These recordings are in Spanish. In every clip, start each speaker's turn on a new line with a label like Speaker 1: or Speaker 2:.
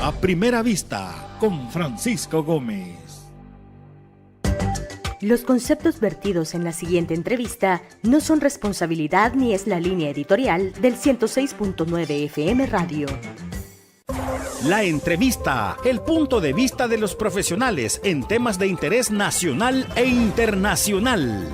Speaker 1: A Primera Vista con Francisco Gómez.
Speaker 2: Los conceptos vertidos en la siguiente entrevista no son responsabilidad ni es la línea editorial del 106.9 FM Radio.
Speaker 1: La entrevista, el punto de vista de los profesionales en temas de interés nacional e internacional.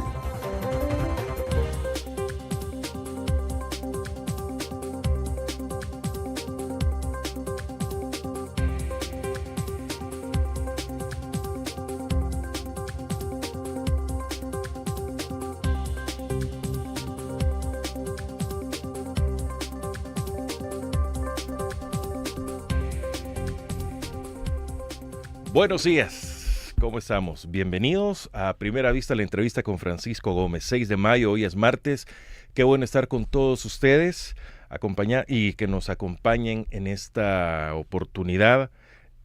Speaker 3: Buenos días, ¿cómo estamos? Bienvenidos a Primera Vista, la entrevista con Francisco Gómez. 6 de mayo, hoy es martes. Qué bueno estar con todos ustedes y que nos acompañen en esta oportunidad,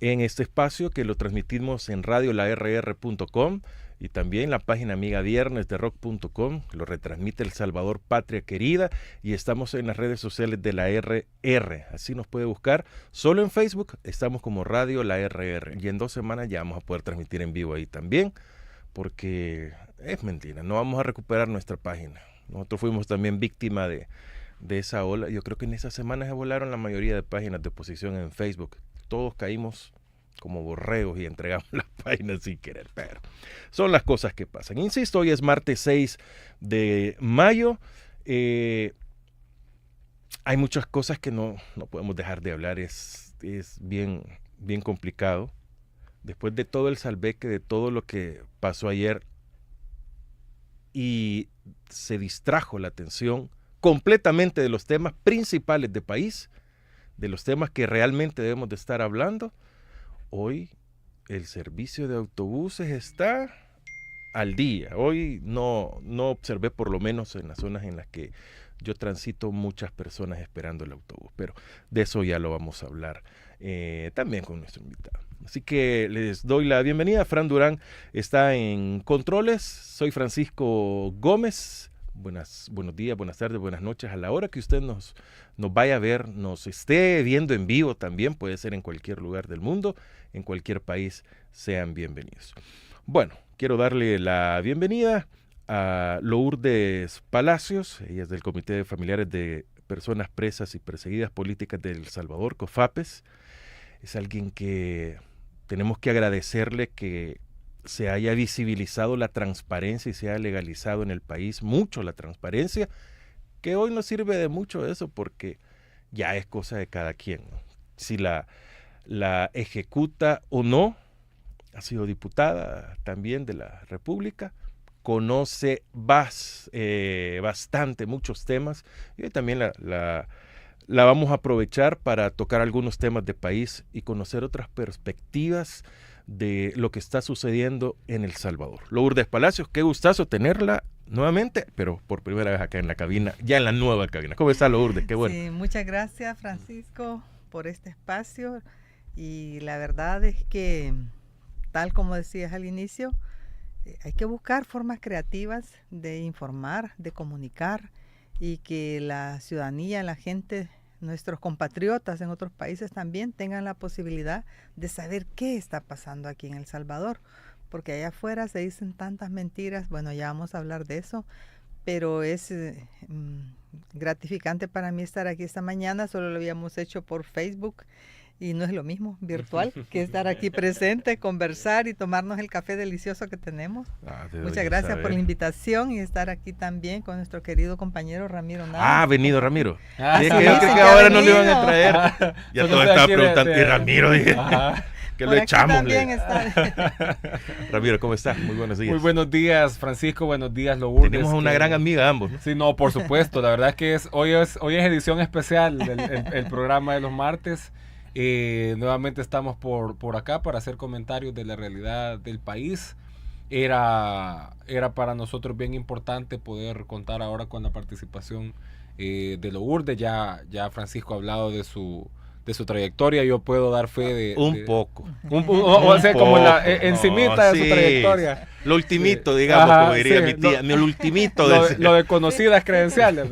Speaker 3: en este espacio que lo transmitimos en radiolaRR.com y también la página amiga viernes de rock.com. Lo retransmite El Salvador, Patria Querida, y estamos en las redes sociales de la RR. Así nos puede buscar. Solo en Facebook estamos como Radio La RR. Y en 2 semanas ya vamos a poder transmitir en vivo ahí también, porque es mentira, no vamos a recuperar nuestra página. Nosotros fuimos también víctima de esa ola. Yo creo que en esas semanas se volaron la mayoría de páginas de oposición en Facebook. Todos caímos como borregos y entregamos las páginas sin querer, pero son las cosas que pasan. Insisto, hoy es martes 6 de mayo. Hay muchas cosas que no podemos dejar de hablar. Es bien complicado. Después de todo el salveque, de todo lo que pasó ayer, y se distrajo la atención completamente de los temas principales del país, de los temas que realmente debemos de estar hablando. Hoy el servicio de autobuses está al día. Hoy no observé, por lo menos en las zonas en las que yo transito, muchas personas esperando el autobús, pero de eso ya lo vamos a hablar también con nuestro invitado. Así que les doy la bienvenida. Fran Durán está en controles. Soy Francisco Gómez. Buenos días, buenas tardes, buenas noches. A la hora que usted nos vaya a ver, nos esté viendo en vivo también, puede ser en cualquier lugar del mundo, en cualquier país, sean bienvenidos. Bueno, quiero darle la bienvenida a Lourdes Palacios. Ella es del Comité de Familiares de Personas Presas y Perseguidas Políticas de El Salvador, COFAPES. Es alguien que tenemos que agradecerle que se haya visibilizado la transparencia y se haya legalizado en el país mucho la transparencia, que hoy no sirve de mucho eso porque ya es cosa de cada quien, ¿no? Si la ejecuta o no. Ha sido diputada también de la República, conoce bastante muchos temas, y también la vamos a aprovechar para tocar algunos temas de país y conocer otras perspectivas de lo que está sucediendo en El Salvador. Lourdes Palacios, qué gustazo tenerla nuevamente, pero por primera vez acá en la cabina, ya en la nueva cabina. ¿Cómo está, Lourdes? Qué bueno.
Speaker 4: Sí, muchas gracias, Francisco, por este espacio, y la verdad es que, tal como decías al inicio, hay que buscar formas creativas de informar, de comunicar, y que la ciudadanía, la gente, nuestros compatriotas en otros países también tengan la posibilidad de saber qué está pasando aquí en El Salvador, porque allá afuera se dicen tantas mentiras. Bueno, ya vamos a hablar de eso, pero es gratificante para mí estar aquí esta mañana. Solo lo habíamos hecho por Facebook y no es lo mismo virtual que estar aquí presente, conversar y tomarnos el café delicioso que tenemos. Muchas gracias por la invitación y estar aquí también con nuestro querido compañero Ramiro Navas.
Speaker 3: Ha venido Ramiro.
Speaker 4: Sí,
Speaker 3: que ahora no le iban a traer. Ya todo estaba preguntando. Y Ramiro, dije, que lo echamos. Ramiro, ¿cómo estás? Muy buenos días.
Speaker 5: Muy buenos días, Francisco. Buenos días, Lourdes.
Speaker 3: Tenemos una gran amiga ambos, ¿no?
Speaker 5: Sí, no, por supuesto. La verdad es que hoy es edición especial del programa de los martes. Nuevamente estamos por acá para hacer comentarios de la realidad del país. Era para nosotros bien importante poder contar ahora con la participación de Lourdes. Ya Francisco ha hablado de su trayectoria. Yo puedo dar fe de
Speaker 3: un poco.
Speaker 5: O sea, como encimita de su trayectoria.
Speaker 3: Lo ultimito, digamos, como diría mi tía. Lo ultimito.
Speaker 5: Lo de conocidas credenciales.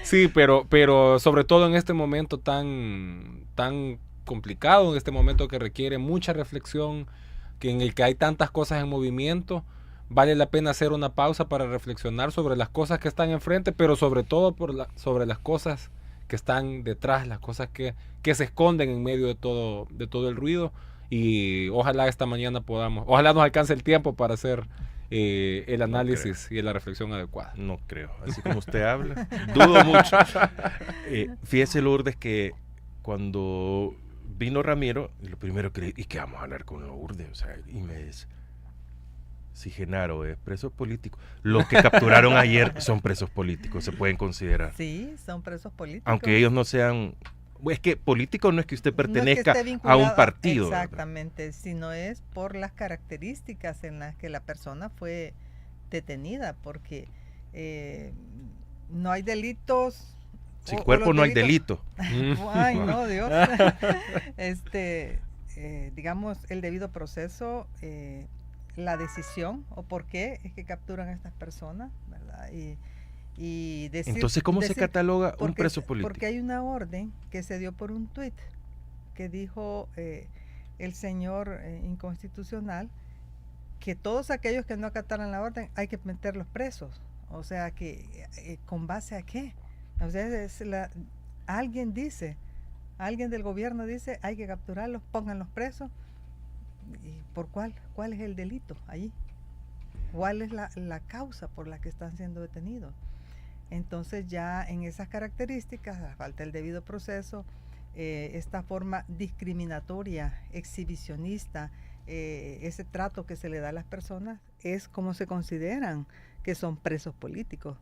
Speaker 5: Sí, pero sobre todo en este momento tan complicado, en este momento que requiere mucha reflexión, que en el que hay tantas cosas en movimiento, vale la pena hacer una pausa para reflexionar sobre las cosas que están enfrente, pero sobre todo sobre las cosas que están detrás, las cosas que se esconden en medio de todo el ruido. Y ojalá esta mañana ojalá nos alcance el tiempo para hacer el análisis y la reflexión adecuada.
Speaker 3: No creo, así como usted habla, dudo mucho. Fíjese, Lourdes, que cuando vino Ramiro, lo primero que le dije, ¿y qué vamos a hablar con Lourdes? O sea, y me dice, si Genaro es preso político, los que capturaron ayer son presos políticos, se pueden considerar.
Speaker 4: Sí, son presos políticos.
Speaker 3: Aunque ellos no sean... Es que político no es que usted pertenezca
Speaker 4: no es que esté vinculado
Speaker 3: a un partido.
Speaker 4: Exactamente, sino es por las características en las que la persona fue detenida, porque no hay delitos.
Speaker 3: Sin cuerpo no hay delito.
Speaker 4: Ay, no, Dios. Digamos, el debido proceso, la decisión o por qué es que capturan a estas personas, ¿verdad? Y decir,
Speaker 3: entonces, ¿cómo se cataloga un preso político?
Speaker 4: Porque hay una orden que se dio por un tuit que dijo el señor inconstitucional que todos aquellos que no acataran la orden hay que meterlos presos. O sea, que ¿con base a qué? O sea, alguien del gobierno dice hay que capturarlos, pónganlos presos. ¿Y por cuál? ¿Cuál es el delito allí? ¿Cuál es la causa por la que están siendo detenidos? Entonces ya en esas características, falta el debido proceso, esta forma discriminatoria, exhibicionista, ese trato que se le da a las personas, es como se consideran que son presos políticos.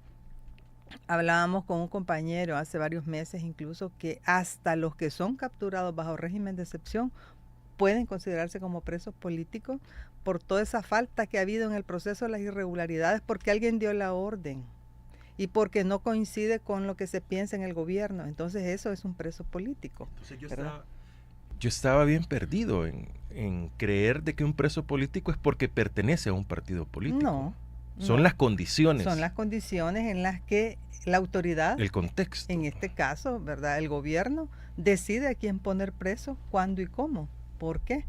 Speaker 4: Hablábamos con un compañero hace varios meses incluso que hasta los que son capturados bajo régimen de excepción pueden considerarse como presos políticos por toda esa falta que ha habido en el proceso de las irregularidades, porque alguien dio la orden y porque no coincide con lo que se piensa en el gobierno. Entonces eso es un preso político.
Speaker 3: Entonces yo estaba bien perdido en creer de que un preso político es porque pertenece a un partido político.
Speaker 4: No.
Speaker 3: Son las condiciones.
Speaker 4: Son las condiciones en las que la autoridad,
Speaker 3: el contexto.
Speaker 4: En este caso, ¿verdad? El gobierno decide a quién poner preso, cuándo y cómo. ¿Por qué?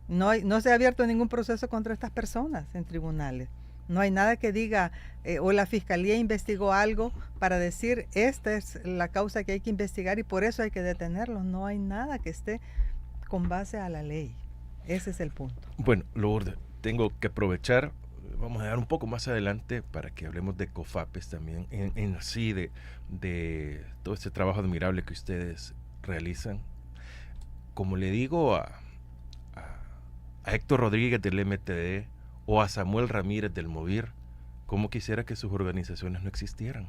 Speaker 4: No se ha abierto ningún proceso contra estas personas en tribunales. No hay nada que diga, o la fiscalía investigó algo para decir, esta es la causa que hay que investigar y por eso hay que detenerlos. No hay nada que esté con base a la ley. Ese es el punto.
Speaker 3: Bueno, Lourdes, tengo que aprovechar, vamos a dar un poco más adelante para que hablemos de COFAPES también, en así de todo este trabajo admirable que ustedes realizan. Como le digo a Héctor Rodríguez del MTD o a Samuel Ramírez del Movir, cómo quisiera que sus organizaciones no existieran,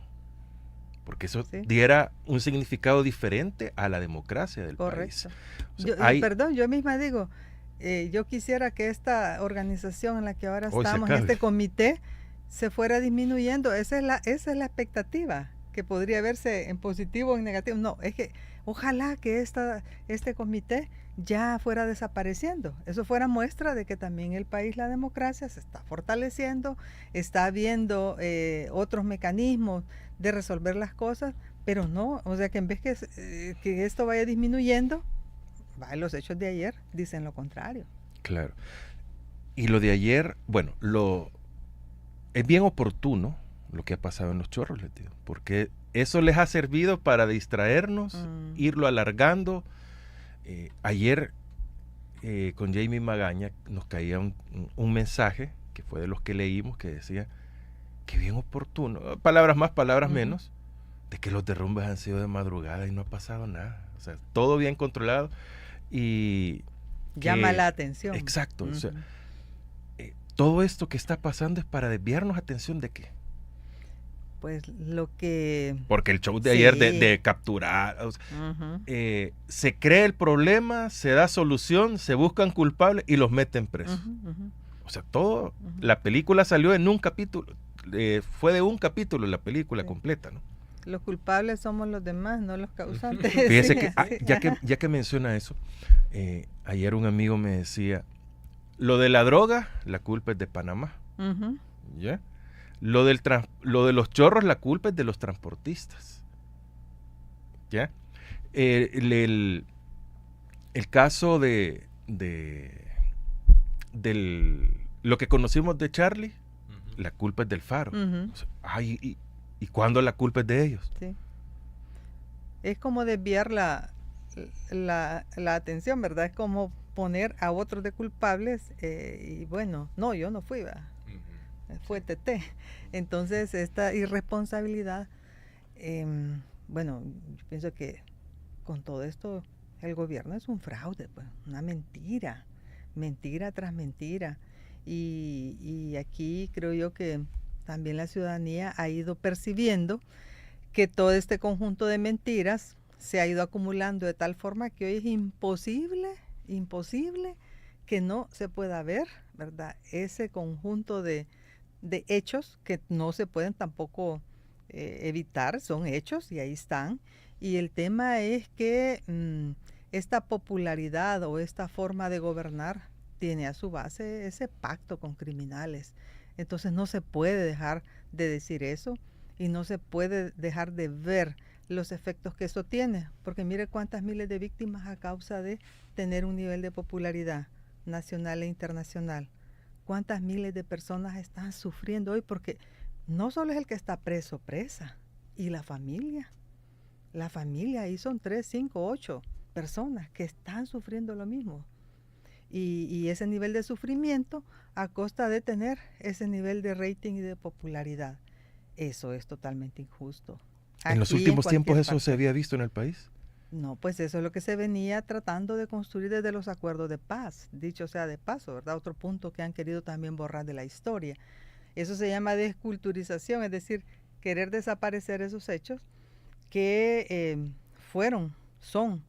Speaker 3: porque eso diera un significado diferente a la democracia del país.
Speaker 4: O sea, yo misma digo, yo quisiera que esta organización en la que ahora estamos, en este comité, se fuera disminuyendo. Esa es la expectativa, que podría verse en positivo o en negativo. No, es que ojalá que este comité ya fuera desapareciendo. Eso fuera muestra de que también el país, la democracia, se está fortaleciendo, está habiendo otros mecanismos de resolver las cosas, pero no, o sea que en vez que esto vaya disminuyendo, los hechos de ayer dicen lo contrario.
Speaker 3: Claro. Y lo de ayer, bueno, es bien oportuno lo que ha pasado en Los Chorros, les digo, porque eso les ha servido para distraernos, irlo alargando. Ayer con Jamie Magaña nos caía un mensaje, que fue de los que leímos, que decía que bien oportuno, palabras más, palabras menos, de que los derrumbes han sido de madrugada y no ha pasado nada. O sea, todo bien controlado y...
Speaker 4: Llama la atención.
Speaker 3: Exacto. O sea, todo esto que está pasando es para desviarnos atención de qué.
Speaker 4: Pues lo que...
Speaker 3: Porque el show de ayer de capturar, o sea, se cree el problema, se da solución, se buscan culpables y los meten presos. O sea, todo, la película salió en un capítulo, fue de un capítulo la película completa, ¿no?
Speaker 4: Los culpables somos los demás, no los causantes.
Speaker 3: Fíjese que, ya que menciona eso, ayer un amigo me decía, lo de la droga, la culpa es de Panamá. ¿Ya? Lo de los chorros, la culpa es de los transportistas. ¿Ya? el caso de lo que conocimos de Charlie, la culpa es del Faro. O sea, ¿y cuándo la culpa es de ellos?
Speaker 4: Sí. Es como desviar la atención, ¿verdad? Es como poner a otros de culpables y bueno, no, yo no fui, ¿verdad? Fue TT. Entonces, esta irresponsabilidad, bueno, yo pienso que con todo esto el gobierno es un fraude, pues, una mentira tras mentira. Y aquí creo yo que también la ciudadanía ha ido percibiendo que todo este conjunto de mentiras se ha ido acumulando de tal forma que hoy es imposible que no se pueda ver, ¿verdad? Ese conjunto de hechos que no se pueden tampoco evitar, son hechos y ahí están. Y el tema es que esta popularidad o esta forma de gobernar tiene a su base ese pacto con criminales. Entonces no se puede dejar de decir eso y no se puede dejar de ver los efectos que eso tiene, porque mire cuántas miles de víctimas a causa de tener un nivel de popularidad nacional e internacional. Cuántas miles de personas están sufriendo hoy, porque no solo es el que está preso, presa, y la familia, ahí son 3, 5, 8 personas que están sufriendo lo mismo. Y ese nivel de sufrimiento a costa de tener ese nivel de rating y de popularidad. Eso es totalmente injusto.
Speaker 3: ¿En los últimos tiempos eso se había visto en el país?
Speaker 4: No, pues eso es lo que se venía tratando de construir desde los acuerdos de paz, dicho sea de paso, ¿verdad? Otro punto que han querido también borrar de la historia. Eso se llama desculturización, es decir, querer desaparecer esos hechos que son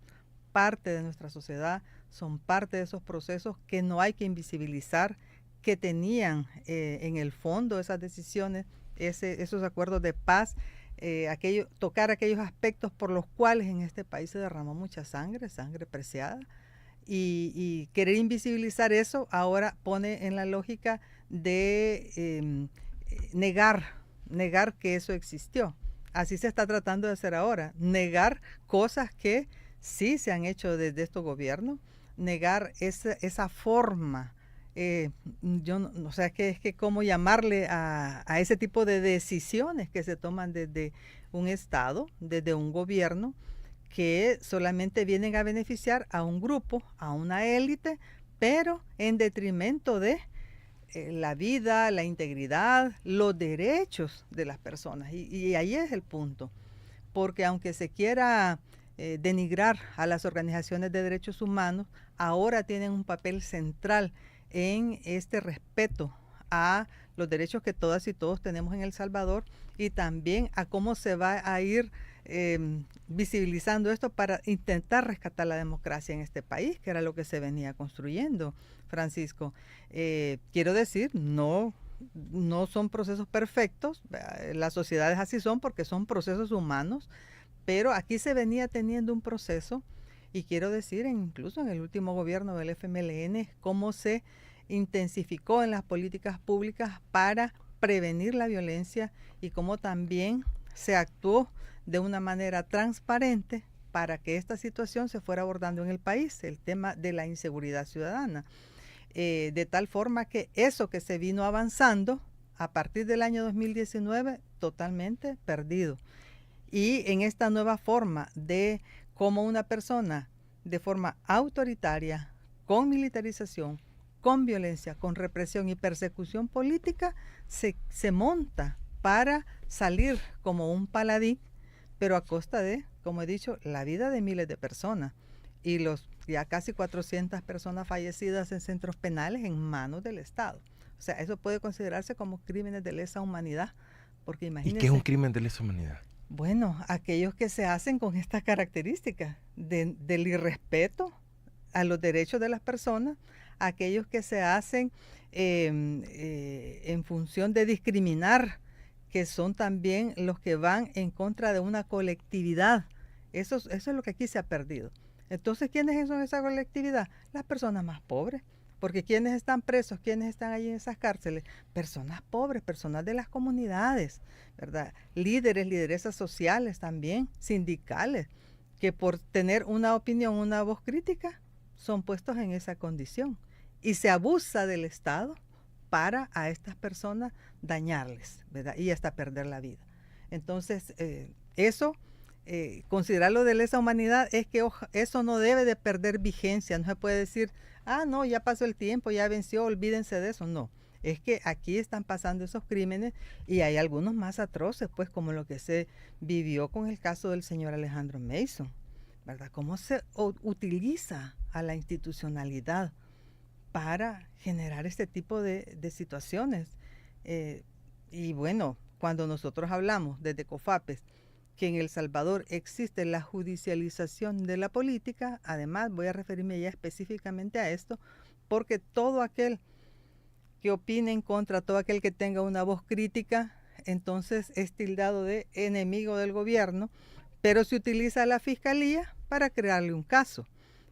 Speaker 4: parte de nuestra sociedad, son parte de esos procesos que no hay que invisibilizar, que tenían en el fondo esas decisiones, esos acuerdos de paz, tocar aquellos aspectos por los cuales en este país se derramó mucha sangre preciada, y querer invisibilizar eso ahora pone en la lógica de negar que eso existió. Así se está tratando de hacer ahora, negar cosas que sí se han hecho desde estos gobiernos, negar esa forma. Yo no sé, es que cómo llamarle a ese tipo de decisiones que se toman desde un Estado, desde un gobierno, que solamente vienen a beneficiar a un grupo, a una élite, pero en detrimento de la vida, la integridad, los derechos de las personas. Y ahí es el punto, porque aunque se quiera denigrar a las organizaciones de derechos humanos, ahora tienen un papel central en este respeto a los derechos que todas y todos tenemos en El Salvador, y también a cómo se va a ir visibilizando esto para intentar rescatar la democracia en este país, que era lo que se venía construyendo, Francisco. Quiero decir, no son procesos perfectos, las sociedades así son porque son procesos humanos, pero aquí se venía teniendo un proceso, y quiero decir, incluso en el último gobierno del FMLN, cómo se intensificó en las políticas públicas para prevenir la violencia, y cómo también se actuó de una manera transparente para que esta situación se fuera abordando en el país, el tema de la inseguridad ciudadana. De tal forma que eso que se vino avanzando a partir del año 2019, totalmente perdido. Y en esta nueva forma de cómo una persona de forma autoritaria, con militarización, con violencia, con represión y persecución política, se monta para salir como un paladín, pero a costa de, como he dicho, la vida de miles de personas y los ya casi 400 personas fallecidas en centros penales en manos del Estado. O sea, eso puede considerarse como crímenes de lesa humanidad, porque imagínense.
Speaker 3: ¿Y qué es un crimen de lesa humanidad?
Speaker 4: Bueno, aquellos que se hacen con estas características del irrespeto a los derechos de las personas, aquellos que se hacen en función de discriminar, que son también los que van en contra de una colectividad. Eso es lo que aquí se ha perdido. Entonces, ¿quiénes son esa colectividad? Las personas más pobres. Porque ¿quiénes están presos? ¿Quiénes están allí en esas cárceles? Personas pobres, personas de las comunidades, ¿verdad? Líderes, lideresas sociales también, sindicales, que por tener una opinión, una voz crítica, son puestos en esa condición y se abusa del Estado para a estas personas dañarles, ¿verdad? Y hasta perder la vida. Entonces, considerarlo de lesa humanidad es que eso no debe de perder vigencia. No se puede decir, no, ya pasó el tiempo, ya venció, olvídense de eso. No, es que aquí están pasando esos crímenes y hay algunos más atroces, pues como lo que se vivió con el caso del señor Alejandro Mason, ¿verdad? Cómo se utiliza a la institucionalidad para generar este tipo de situaciones. Y bueno, cuando nosotros hablamos desde COFAPES que en El Salvador existe la judicialización de la política, además voy a referirme ya específicamente a esto, porque todo aquel que opine en contra, todo aquel que tenga una voz crítica, entonces es tildado de enemigo del gobierno, pero se utiliza a la fiscalía para crearle un caso,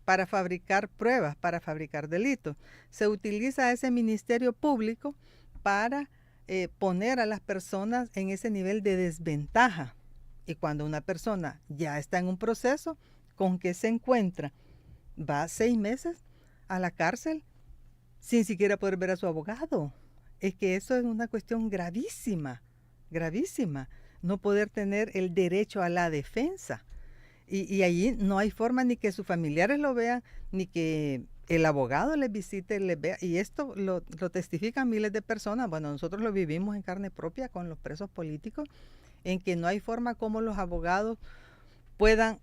Speaker 4: para fabricar pruebas, para fabricar delitos. Se utiliza a ese ministerio público para poner a las personas en ese nivel de desventaja. Y cuando una persona ya está en un proceso, ¿con qué se encuentra? Va 6 meses a la cárcel sin siquiera poder ver a su abogado. Es que eso es una cuestión gravísima, gravísima. No poder tener el derecho a la defensa. Y allí no hay forma ni que sus familiares lo vean, ni que el abogado les visite, les vea. Y esto lo testifican miles de personas. Bueno, nosotros lo vivimos en carne propia con los presos políticos, en que no hay forma como los abogados puedan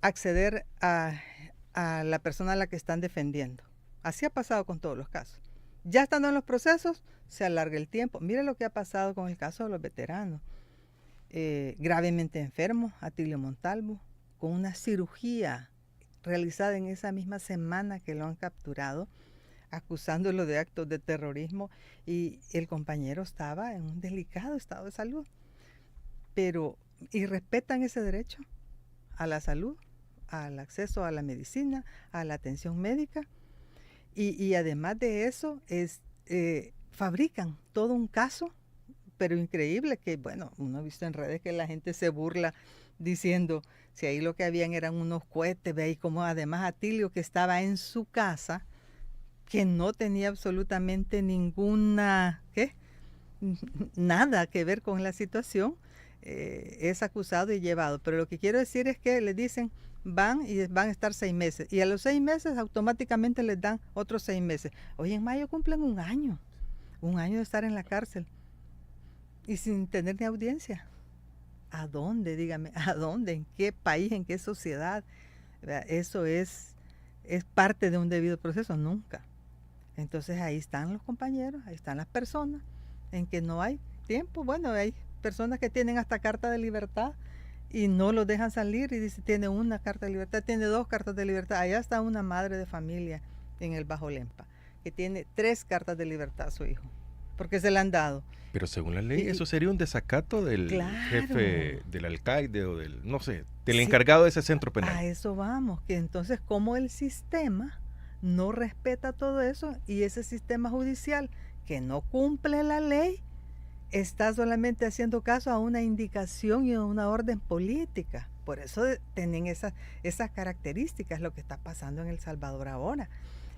Speaker 4: acceder a la persona a la que están defendiendo. Así ha pasado con todos los casos. Ya estando en los procesos, se alarga el tiempo. Mire lo que ha pasado con el caso de los veteranos. Gravemente enfermos, Atilio Montalvo, con una cirugía realizada en esa misma semana que lo han capturado, acusándolo de actos de terrorismo, y el compañero estaba en un delicado estado de salud. Y respetan ese derecho a la salud, al acceso a la medicina, a la atención médica, y además de eso fabrican todo un caso, pero increíble, que bueno, uno ha visto en redes que la gente se burla diciendo si ahí lo que habían eran unos cohetes, ve ahí como además Atilio, que estaba en su casa, que no tenía absolutamente nada que ver con la situación, es acusado y llevado. Pero lo que quiero decir es que le dicen van a estar 6 meses, y a los 6 meses automáticamente les dan otros 6 meses. Hoy en mayo cumplen un año de estar en la cárcel y sin tener ni audiencia. ¿A dónde? Dígame, ¿a dónde? ¿En qué país? ¿En qué sociedad? Eso es parte de un debido proceso. Nunca. Entonces ahí están los compañeros, ahí están las personas en que no hay tiempo. Bueno, hay personas que tienen hasta carta de libertad y no los dejan salir, y dice, tiene una carta de libertad, tiene 2 cartas de libertad. Allá está una madre de familia en el Bajo Lempa, que tiene 3 cartas de libertad a su hijo, porque se le han dado.
Speaker 3: Pero según la ley, eso sería un desacato del jefe, del alcalde o del, no sé, del encargado de ese centro penal.
Speaker 4: A eso vamos, que entonces como el sistema no respeta todo eso, y ese sistema judicial que no cumple la ley está solamente haciendo caso a una indicación y a una orden política. Por eso tienen esas características, lo que está pasando en El Salvador ahora,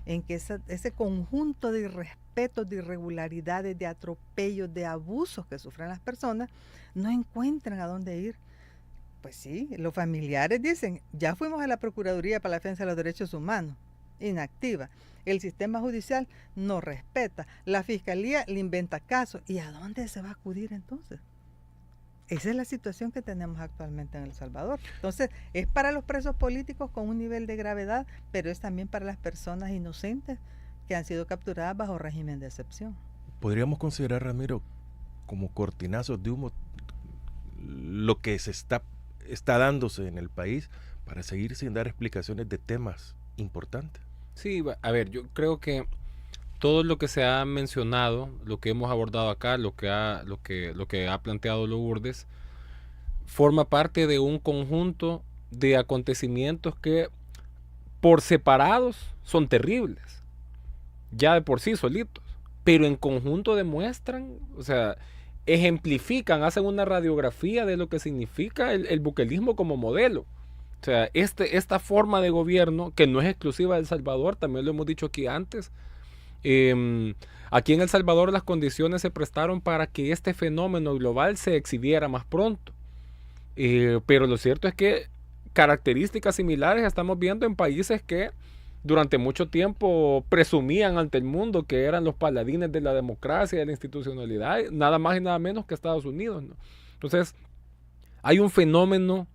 Speaker 4: en que ese conjunto de irrespetos, de irregularidades, de atropellos, de abusos que sufren las personas, no encuentran a dónde ir. Pues sí, los familiares dicen, ya fuimos a la Procuraduría para la Defensa de los Derechos Humanos, inactiva. El sistema judicial no respeta. La fiscalía le inventa casos. ¿Y a dónde se va a acudir entonces? Esa es la situación que tenemos actualmente en El Salvador. Entonces, es para los presos políticos con un nivel de gravedad, pero es también para las personas inocentes que han sido capturadas bajo régimen de excepción.
Speaker 3: ¿Podríamos considerar, Ramiro, como cortinazos de humo lo que se está dándose en el país para seguir sin dar explicaciones de temas importantes?
Speaker 5: Sí, a ver, yo creo que todo lo que se ha mencionado, lo que hemos abordado acá, lo que ha planteado Lourdes, forma parte de un conjunto de acontecimientos que por separados son terribles, ya de por sí solitos, pero en conjunto demuestran, o sea, ejemplifican, hacen una radiografía de lo que significa el buquelismo como modelo. O sea, esta forma de gobierno, que no es exclusiva de El Salvador, también lo hemos dicho aquí antes, aquí en El Salvador las condiciones se prestaron para que este fenómeno global se exhibiera más pronto. Pero lo cierto es que características similares estamos viendo en países que durante mucho tiempo presumían ante el mundo que eran los paladines de la democracia y de la institucionalidad, nada más y nada menos que Estados Unidos, ¿no? Entonces, hay un fenómeno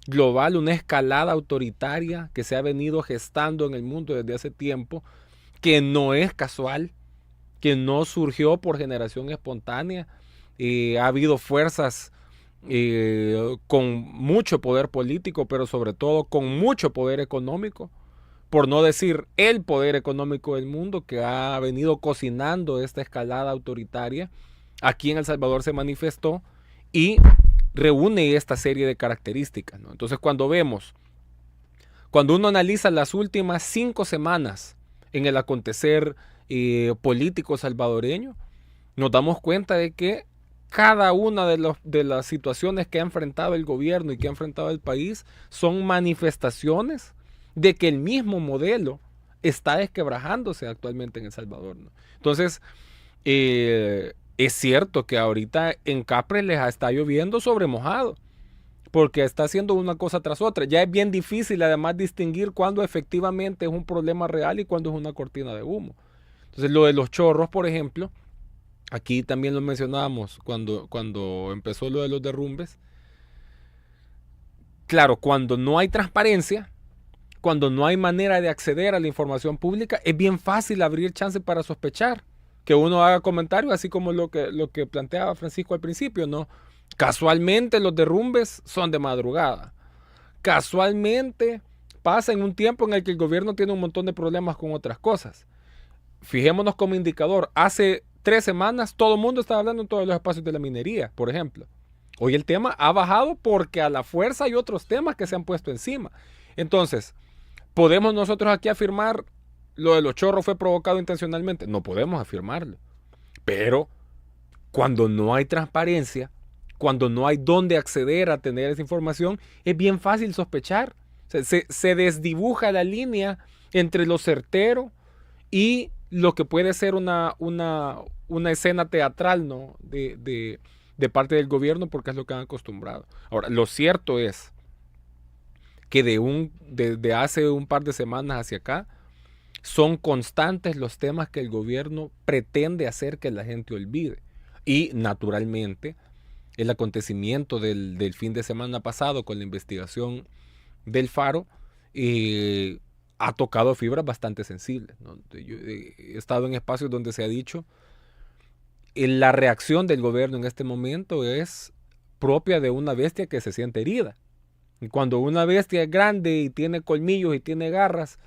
Speaker 5: global, una escalada autoritaria que se ha venido gestando en el mundo desde hace tiempo, que no es casual, que no surgió por generación espontánea. Ha habido fuerzas con mucho poder político, pero sobre todo con mucho poder económico, por no decir el poder económico del mundo, que ha venido cocinando esta escalada autoritaria. Aquí en El Salvador se manifestó y reúne esta serie de características, ¿no? Entonces, cuando uno analiza las últimas 5 semanas en el acontecer político salvadoreño, nos damos cuenta de que cada una de las situaciones que ha enfrentado el gobierno y que ha enfrentado el país son manifestaciones de que el mismo modelo está desquebrajándose actualmente en El Salvador, ¿no? Entonces, es cierto que ahorita en Capre les está lloviendo sobre mojado, porque está haciendo una cosa tras otra. Ya es bien difícil además distinguir cuándo efectivamente es un problema real y cuándo es una cortina de humo. Entonces, lo de los chorros, por ejemplo, aquí también lo mencionábamos cuando empezó lo de los derrumbes. Claro, cuando no hay transparencia, cuando no hay manera de acceder a la información pública, es bien fácil abrir chance para sospechar, que uno haga comentarios, así como lo que planteaba Francisco al principio, ¿no? Casualmente los derrumbes son de madrugada. Casualmente pasa en un tiempo en el que el gobierno tiene un montón de problemas con otras cosas. Fijémonos como indicador, hace 3 semanas todo el mundo estaba hablando en todos los espacios de la minería, por ejemplo. Hoy el tema ha bajado porque a la fuerza hay otros temas que se han puesto encima. Entonces, ¿podemos nosotros aquí afirmar lo de los chorros fue provocado intencionalmente? No podemos afirmarlo. Pero cuando no hay transparencia, cuando no hay dónde acceder a tener esa información, es bien fácil sospechar. Se desdibuja la línea entre lo certero y lo que puede ser una escena teatral, ¿no? de parte del gobierno, porque es lo que han acostumbrado. Ahora, lo cierto es que de hace un par de semanas hacia acá, son constantes los temas que el gobierno pretende hacer que la gente olvide. Y naturalmente, el acontecimiento del fin de semana pasado con la investigación del Faro ha tocado fibras bastante sensibles, ¿no? Yo he estado en espacios donde se ha dicho la reacción del gobierno en este momento es propia de una bestia que se siente herida. Y cuando una bestia es grande y tiene colmillos y tiene garras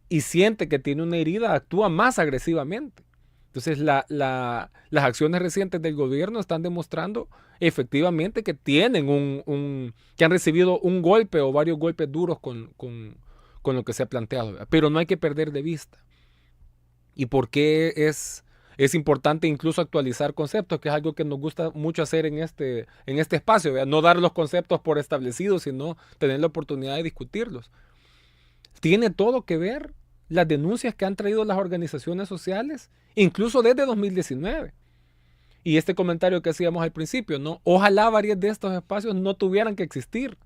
Speaker 5: y siente que tiene una herida, actúa más agresivamente. Entonces las acciones recientes del gobierno están demostrando efectivamente que tienen que han recibido un golpe o varios golpes duros con lo que se ha planteado, ¿verdad? Pero no hay que perder de vista. ¿Y por qué es importante incluso actualizar conceptos? Que es algo que nos gusta mucho hacer en este espacio, ¿verdad? No dar los conceptos por establecidos, sino tener la oportunidad de discutirlos. Tiene todo que ver las denuncias que han traído las organizaciones sociales, incluso desde 2019. Y este comentario que hacíamos al principio, ¿no? Ojalá varios de estos espacios no tuvieran que existir.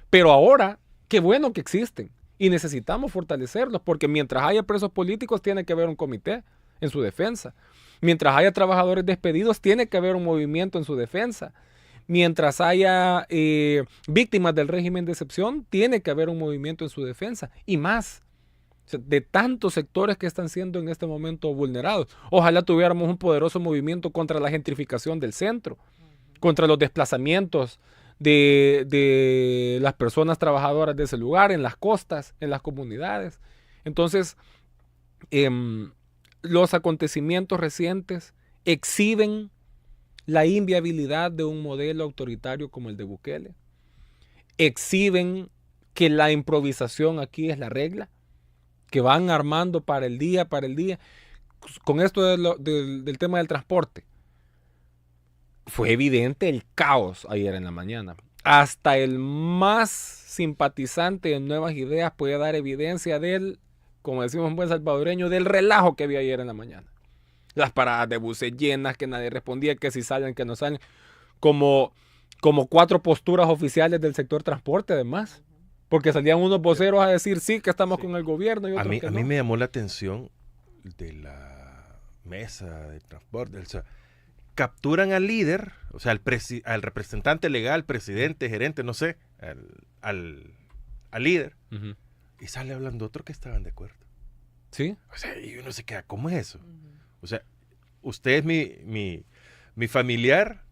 Speaker 5: Pero ahora, qué bueno que existen. Y necesitamos fortalecerlos, porque mientras haya presos políticos, tiene que haber un comité en su defensa. Mientras haya trabajadores despedidos, tiene que haber un movimiento en su defensa. Mientras haya víctimas del régimen de excepción, tiene que haber un movimiento en su defensa. Y más, de tantos sectores que están siendo en este momento vulnerados. Ojalá tuviéramos un poderoso movimiento contra la gentrificación del centro, contra los desplazamientos de las personas trabajadoras de ese lugar, en las costas, en las comunidades. Entonces, los acontecimientos recientes exhiben la inviabilidad de un modelo autoritario como el de Bukele. Exhiben que la improvisación aquí es la regla, que van armando para el día. Con esto del tema del transporte, fue evidente el caos ayer en la mañana. hasta el más simpatizante de Nuevas Ideas puede dar evidencia del, como decimos en buen salvadoreño, del relajo que vi ayer en la mañana. Las paradas de buses llenas, que nadie respondía, que si salen, que no salen. Como 4 posturas oficiales del sector transporte, además. Porque salían unos voceros a decir sí, que estamos con el gobierno y otros que no.
Speaker 3: A mí me llamó la atención de la mesa de transporte. O sea, capturan al líder, o sea, al representante legal, presidente, gerente, no sé, al líder,
Speaker 5: Uh-huh.
Speaker 3: y sale hablando otro que estaban de acuerdo.
Speaker 5: ¿Sí?
Speaker 3: O sea, y uno se queda, ¿cómo es eso? O sea, usted es mi familiar,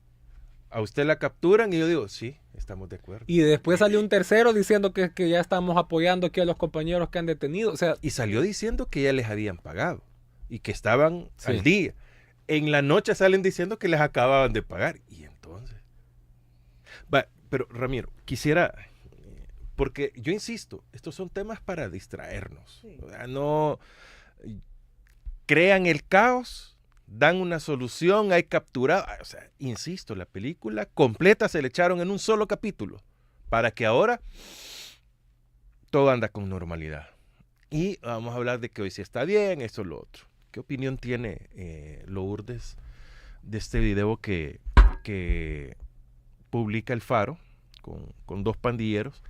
Speaker 3: a usted la capturan y yo digo, sí, estamos de acuerdo.
Speaker 5: Y después salió un tercero diciendo que ya estamos apoyando aquí a los compañeros que han detenido. O sea,
Speaker 3: Y salió diciendo que ya les habían pagado y que estaban
Speaker 5: Sí.
Speaker 3: al día. En la noche salen diciendo que les acababan de pagar. Y entonces... pero Ramiro, quisiera... Porque yo insisto, estos son temas para distraernos.
Speaker 4: Sí.
Speaker 3: O sea, no crean el caos, dan una solución, hay capturado. O sea, insisto, la película completa se le echaron en un solo capítulo para que ahora todo anda con normalidad. Y vamos a hablar de que hoy sí está bien, eso lo otro. ¿Qué opinión tiene Lourdes de este video que publica El Faro con 2 pandilleros?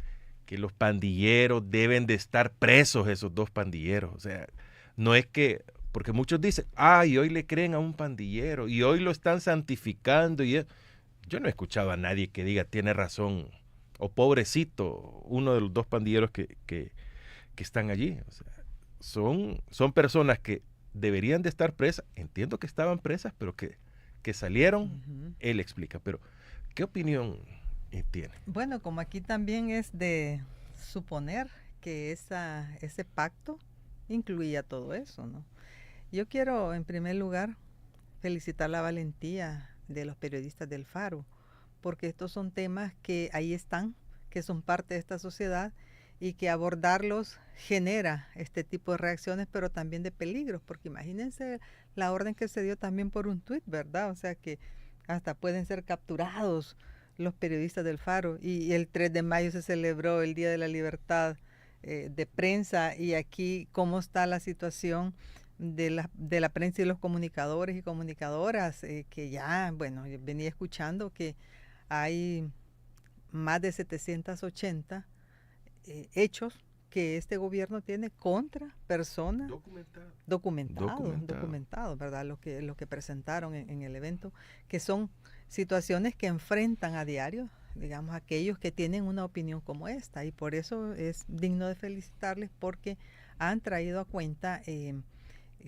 Speaker 3: Que los pandilleros deben de estar presos, esos 2 pandilleros. O sea, no es que, porque muchos dicen, y hoy le creen a un pandillero y hoy lo están santificando. Yo no he escuchado a nadie que diga, tiene razón, o pobrecito, uno de los 2 pandilleros que están allí. O sea, son personas que deberían de estar presas. Entiendo que estaban presas, pero que salieron,
Speaker 4: Ujú.
Speaker 3: él explica. Pero, ¿qué opinión tiene?
Speaker 4: Bueno, como aquí también es de suponer que ese pacto incluía todo eso, ¿no? Yo quiero, en primer lugar, felicitar la valentía de los periodistas del Faro, porque estos son temas que ahí están, que son parte de esta sociedad y que abordarlos genera este tipo de reacciones, pero también de peligros, porque imagínense la orden que se dio también por un tuit, ¿verdad? O sea que hasta pueden ser capturados los periodistas del Faro, y el 3 de mayo se celebró el Día de la Libertad de Prensa, y aquí cómo está la situación de la prensa y los comunicadores y comunicadoras, que ya, bueno, yo venía escuchando que hay más de 780 hechos que este gobierno tiene contra personas documentados, ¿verdad? Lo que presentaron en el evento, que son situaciones que enfrentan a diario, digamos, aquellos que tienen una opinión como esta, y por eso es digno de felicitarles, porque han traído a cuenta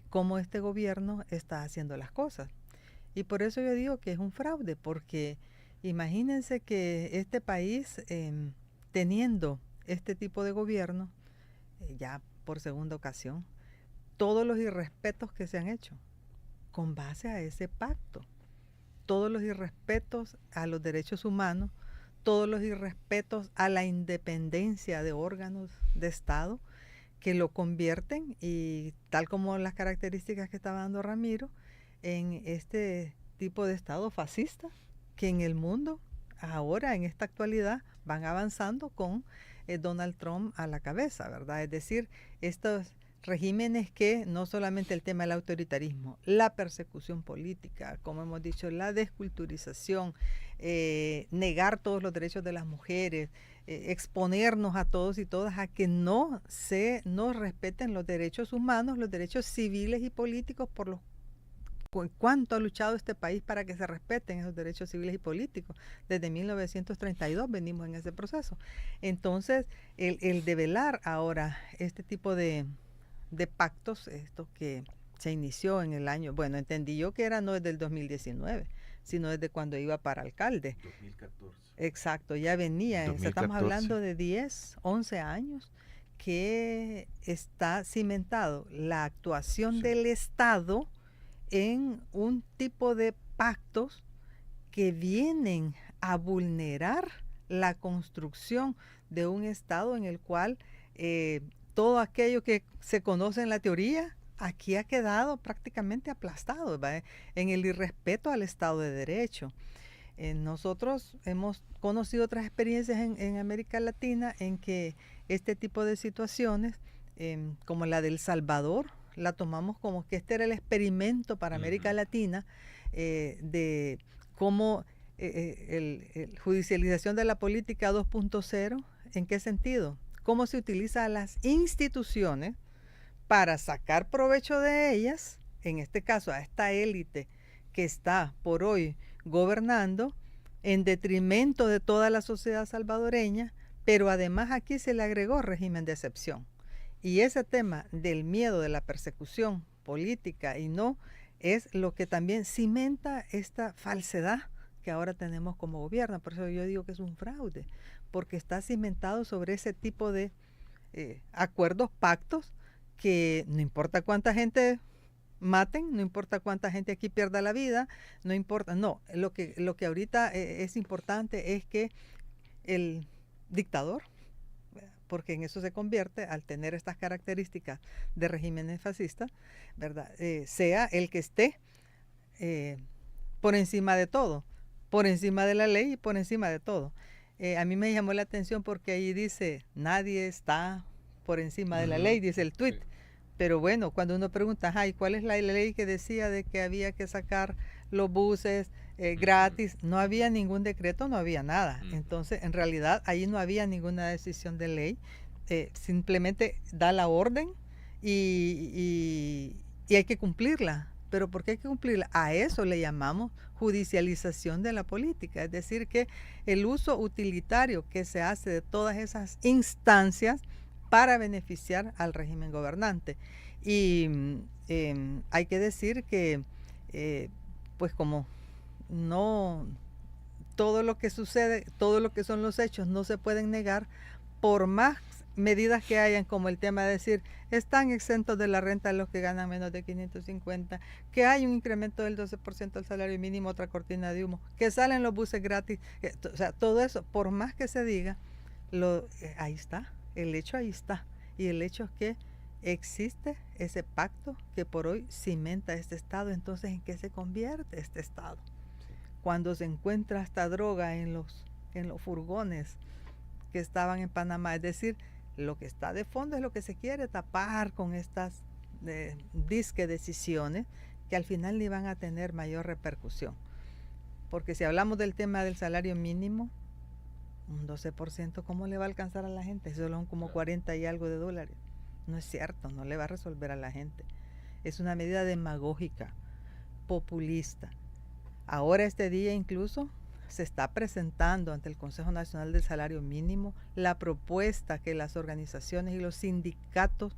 Speaker 4: cómo este gobierno está haciendo las cosas. Y por eso yo digo que es un fraude, porque imagínense que este país, teniendo este tipo de gobierno, ya por segunda ocasión, todos los irrespetos que se han hecho con base a ese pacto, todos los irrespetos a los derechos humanos, todos los irrespetos a la independencia de órganos de Estado, que lo convierten, y tal como las características que estaba dando Ramiro, en este tipo de Estado fascista que en el mundo ahora, en esta actualidad, van avanzando con Donald Trump a la cabeza, ¿verdad? Es decir, estos regímenes que no solamente el tema del autoritarismo, la persecución política, como hemos dicho, la desculturización, negar todos los derechos de las mujeres, exponernos a todos y todas a que no respeten los derechos humanos, los derechos civiles y políticos, por los cuánto ha luchado este país para que se respeten esos derechos civiles y políticos. Desde 1932 venimos en ese proceso. Entonces, el develar ahora este tipo de pactos, esto que se inició en el año, bueno, entendí yo que era no desde el 2019, sino desde cuando iba para alcalde.
Speaker 3: 2014.
Speaker 4: Exacto, ya venía.
Speaker 3: 2014.
Speaker 4: Estamos hablando de 10, 11 años que está cimentado la actuación del Estado en un tipo de pactos que vienen a vulnerar la construcción de un Estado en el cual todo aquello que se conoce en la teoría aquí ha quedado prácticamente aplastado, ¿verdad? En el irrespeto al Estado de Derecho. Nosotros hemos conocido otras experiencias en América Latina en que este tipo de situaciones, como la del Salvador, la tomamos como que este era el experimento para América Latina de cómo el judicialización de la política 2.0, ¿en qué sentido? Cómo se utiliza a las instituciones para sacar provecho de ellas, en este caso a esta élite que está por hoy gobernando en detrimento de toda la sociedad salvadoreña, pero además aquí se le agregó régimen de excepción. Y ese tema del miedo, de la persecución política y no, es lo que también cimenta esta falsedad que ahora tenemos como gobierno. Por eso yo digo que es un fraude, porque está cimentado sobre ese tipo de acuerdos, pactos, que no importa cuánta gente maten, no importa cuánta gente aquí pierda la vida, no importa, no, lo que ahorita es importante es que el dictador, porque en eso se convierte al tener estas características de regímenes fascistas, ¿verdad? Sea el que esté por encima de todo, por encima de la ley y por encima de todo. A mí me llamó la atención porque ahí dice, nadie está por encima de la ley, dice el tuit. Sí. Pero bueno, cuando uno pregunta, ay, ¿cuál es la ley que decía de que había que sacar los buses gratis? No había ningún decreto, no había nada. Entonces, en realidad, ahí no había ninguna decisión de ley. Simplemente da la orden y hay que cumplirla. ¿Pero por qué hay que cumplirla? A eso le llamamos judicialización de la política. Es decir, que el uso utilitario que se hace de todas esas instancias para beneficiar al régimen gobernante. Y hay que decir que, pues como no todo lo que sucede, todo lo que son los hechos no se pueden negar, por más medidas que hayan, como el tema de decir, están exentos de la renta los que ganan menos de 550, que hay un incremento del 12% del salario mínimo, otra cortina de humo, que salen los buses gratis, o sea, todo eso, por más que se diga, ahí está. El hecho ahí está, y el hecho es que existe ese pacto que por hoy cimenta este Estado. Entonces, ¿en qué se convierte este Estado? Cuando se encuentra esta droga en los furgones que estaban en Panamá, es decir, lo que está de fondo es lo que se quiere tapar con estas disque decisiones que al final ni van a tener mayor repercusión. Porque si hablamos del tema del salario mínimo, un 12%, ¿cómo le va a alcanzar a la gente? Solo son como 40 y algo de dólares. No es cierto, no le va a resolver a la gente. Es una medida demagógica, populista. Ahora este día incluso se está presentando ante el Consejo Nacional del Salario Mínimo la propuesta que las organizaciones y los sindicatos